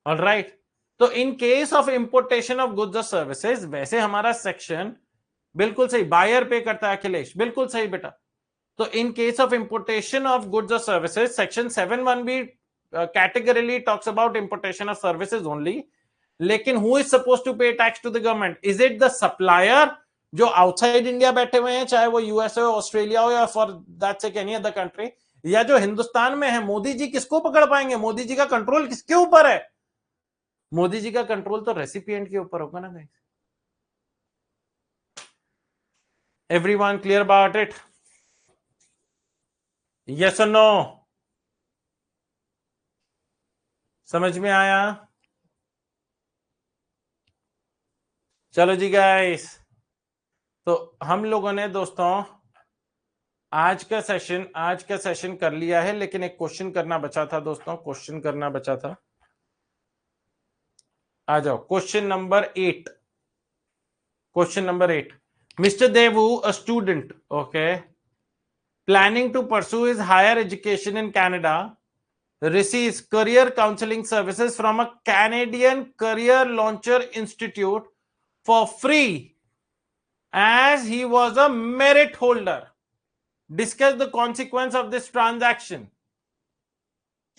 ऑलराइट, तो in case of importation of goods और सर्विसेज, वैसे हमारा सेक्शन बिल्कुल सही, बायर पे करता है अखिलेश, बिल्कुल सही बेटा। तो in case of importation of goods और services, section 7(1)(b categorically talks about importation of services only. लेकिन who is suppose to pay tax to the government? Is it the supplier जो आउटसाइड इंडिया बैठे हुए हैं, चाहे वो USA हो, Australia हो, या for that sake any other country, या जो हिंदुस्तान में है? मोदी जी किसको पकड़ पाएंगे? मोदी जी का कंट्रोल किसके ऊपर है? मोदी जी का कंट्रोल तो रेसिपिएंट के ऊपर होगा ना guys. Everyone clear about it? Yes और नो? समझ में आया? चलो जी गाइस, तो हम लोगों ने दोस्तों आज का सेशन कर लिया है, लेकिन एक क्वेश्चन करना बचा था दोस्तों, क्वेश्चन करना बचा था। आ जाओ, question number 8। Question number 8, mister Daewoo, a student, okay, planning to pursue his higher education in Canada, receives career counseling services from a Canadian career launcher institute for free as he was a merit holder. Discuss the consequence of this transaction.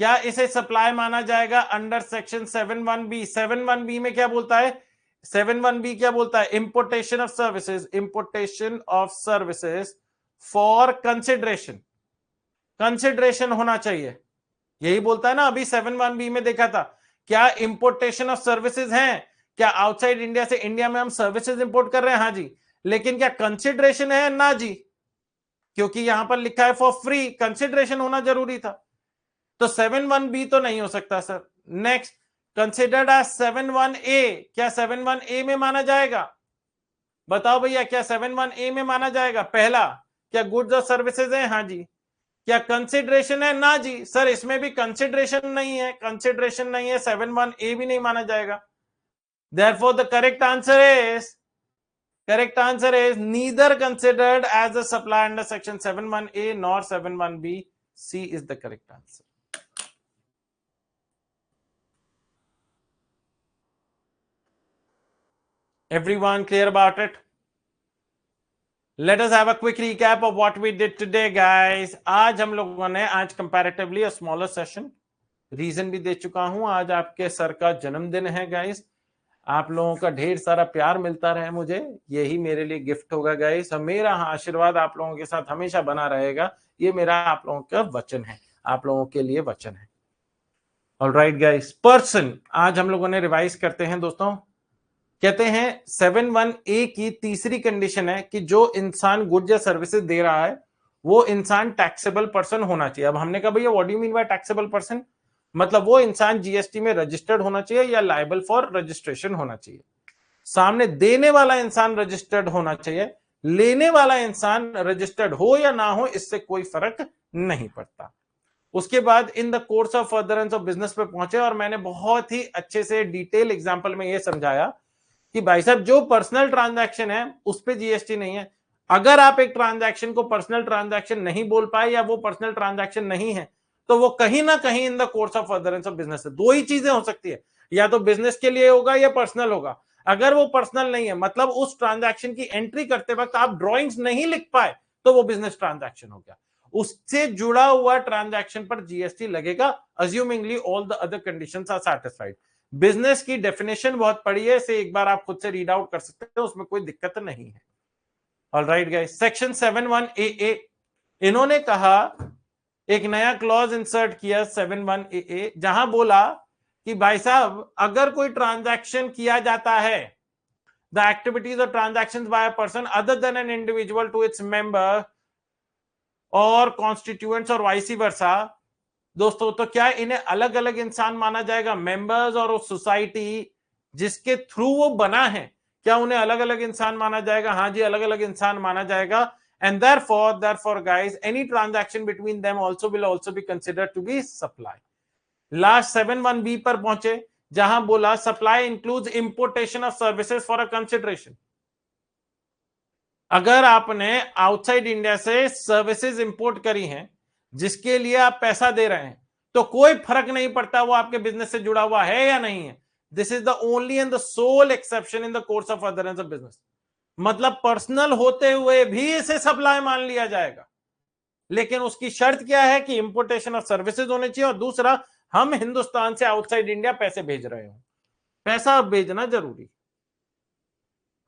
क्या इसे supply माना जाएगा under section 7(1)(b)? 7(1)(b) में क्या बोलता है? 7(1)(b) क्या बोलता है? Importation of services, importation of services for consideration, consideration होना चाहिए, यही बोलता है ना। अभी 7(1)(b) में देखा था, क्या इंपोर्टेशन ऑफ सर्विसेज हैं? क्या आउटसाइड इंडिया से इंडिया में हम सर्विसेज इंपोर्ट कर रहे हैं? हाँ जी। लेकिन क्या कंसिडरेशन है? ना जी, क्योंकि यहां पर लिखा है फॉर फ्री, कंसिडरेशन होना जरूरी था। तो 7(1)(b) तो नहीं हो सकता sir. Next, considered as 7(1)(a), क्या 7(1)(a) में माना जाएगा? बताओ भैया, क्या 7(1)(a) में माना जाएगा? पहला, क्या गुड्स और सर्विसेज है? हाँ जी। क्या कंसिडरेशन है? ना जी सर, इसमें भी कंसिडरेशन नहीं है, कंसिडरेशन नहीं है, 7(1)(a) भी नहीं माना जाएगा। Therefore the correct answer is neither considered as a supply under section 7(1)(a) nor 7(1)(b). C is the correct answer. Everyone clear about it? Let us have a quick recap of what we did today, guys. आज हम लोगों ने comparatively a smaller session, reason भी दे चुका हूं, आज आपके सर का जन्मदिन है गाइस। आप लोगों का ढेर सारा प्यार मिलता रहे मुझे, यही मेरे लिए गिफ्ट होगा गाइस। मेरा आशीर्वाद आप लोगों के साथ हमेशा बना रहेगा, ये मेरा आप लोगों का वचन है, आप लोगों के लिए वचन है। ऑलराइट गाइस, पर्सन आज हम लोगों ने रिवाइज करते हैं दोस्तों। कहते हैं 7(1)(a) की तीसरी कंडीशन है कि जो इंसान गुड्स या सर्विसेज दे रहा है वो इंसान टैक्सेबल पर्सन होना चाहिए। अब हमने कहा भैया what do you mean by taxable person? मतलब वो इंसान जीएसटी में रजिस्टर्ड होना चाहिए या लायबल फॉर रजिस्ट्रेशन होना चाहिए। सामने देने वाला इंसान रजिस्टर्ड होना चाहिए, लेने वाला इंसान रजिस्टर्ड हो या ना हो इससे कोई फर्क नहीं पड़ता। उसके बाद इन the course of furtherance of business पे पहुंचे और मैंने बहुत ही अच्छे से डिटेल एग्जांपल में यह समझाया कि भाई साहब जो पर्सनल ट्रांजैक्शन है उस पे जीएसटी नहीं है। अगर आप एक ट्रांजैक्शन को पर्सनल ट्रांजैक्शन नहीं बोल पाए या वो पर्सनल ट्रांजैक्शन नहीं है तो वो कहीं ना कहीं इन the course of furtherance of business है। दो ही चीजें हो सकती है, या तो बिजनेस के लिए होगा या पर्सनल होगा। अगर वो पर्सनल नहीं है मतलब उस ट्रांजैक्शन की एंट्री करते वक्त आप ड्रॉइंग्स नहीं लिख पाए तो वो बिजनेस ट्रांजैक्शन हो गया, उससे जुड़ा हुआ ट्रांजैक्शन पर जीएसटी लगेगा, assumingly all the other conditions are satisfied. Business की डेफिनेशन बहुत पड़ी है, इसे एक बार आप खुद से रीड आउट कर सकते हैं, उसमें कोई दिक्कत नहीं है। ऑलराइट गाइस, सेक्शन 7(1)(a) इन्होंने कहा, एक नया क्लॉज इंसर्ट किया 7(1)(a) जहां बोला कि भाई साहब अगर कोई ट्रांजैक्शन किया जाता है, द एक्टिविटीज और transactions by a person other than an individual to its member और कॉन्स्टिट्यूएंट्स और वाइसी वर्सा, दोस्तों तो क्या इन्हें अलग अलग इंसान माना जाएगा? मेंबर्स और उस सोसाइटी जिसके थ्रू वो बना है, क्या उन्हें अलग अलग इंसान माना जाएगा? हाँ जी, अलग अलग इंसान माना जाएगा। And therefore guys, any transaction between them will also be considered to be supply. Last 7(1)(b) पर पहुंचे जहां बोला supply includes importation of services for a consideration. अगर आपने आउटसाइड इंडिया से सर्विसेज इंपोर्ट करी हैं जिसके लिए आप पैसा दे रहे हैं, तो कोई फर्क नहीं पड़ता वो आपके बिजनेस से जुड़ा हुआ है या नहीं है। This is the only and the sole exception in the course of furtherance of business. मतलब पर्सनल होते हुए भी इसे सप्लाई मान लिया जाएगा, लेकिन उसकी शर्त क्या है कि इंपोर्टेशन ऑफ सर्विसेज होने चाहिए, और दूसरा हम हिंदुस्तान से आउटसाइड इंडिया पैसे भेज रहे हो, पैसा भेजना जरूरी।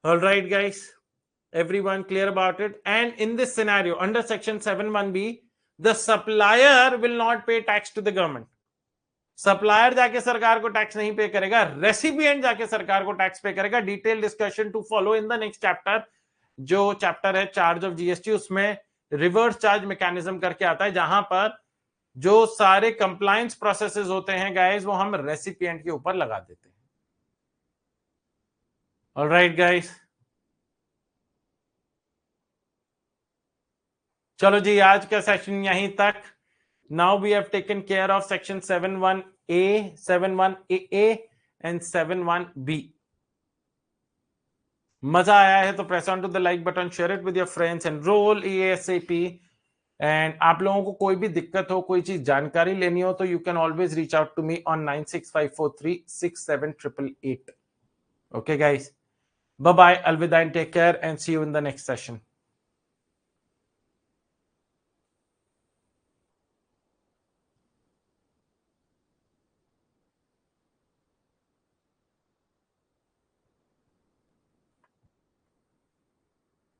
Alright guys, everyone clear about it? And in this scenario under section 7(1)(b), the supplier will not pay tax to the government. Supplier जाके सरकार को टैक्स नहीं पे करेगा, रेसिपिएंट जाके सरकार को टैक्स पे करेगा। Detail discussion to follow in the next chapter, जो चैप्टर है चार्ज ऑफ जीएसटी, उसमें रिवर्स चार्ज मैकेनिज्म करके आता है, जहां पर जो सारे कंप्लायंस प्रोसेसेस होते हैं गाइस वो हम रेसिपिएंट के ऊपर लगा देते हैं। ऑलराइट गाइस, चलो जी आज का सेशन यहीं तक। Now we have taken care of section 7(1)(a), 7(1)(a) and 7(1)(b). मजा आया है तो press on to the like button, share it with your friends, enrol ASAP। And आप लोगों को कोई भी दिक्कत हो, कोई चीज जानकारी लेनी हो, तो you can always reach out to me on 9654367888। Okay guys, bye bye, अलविदा and take care and see you in the next session.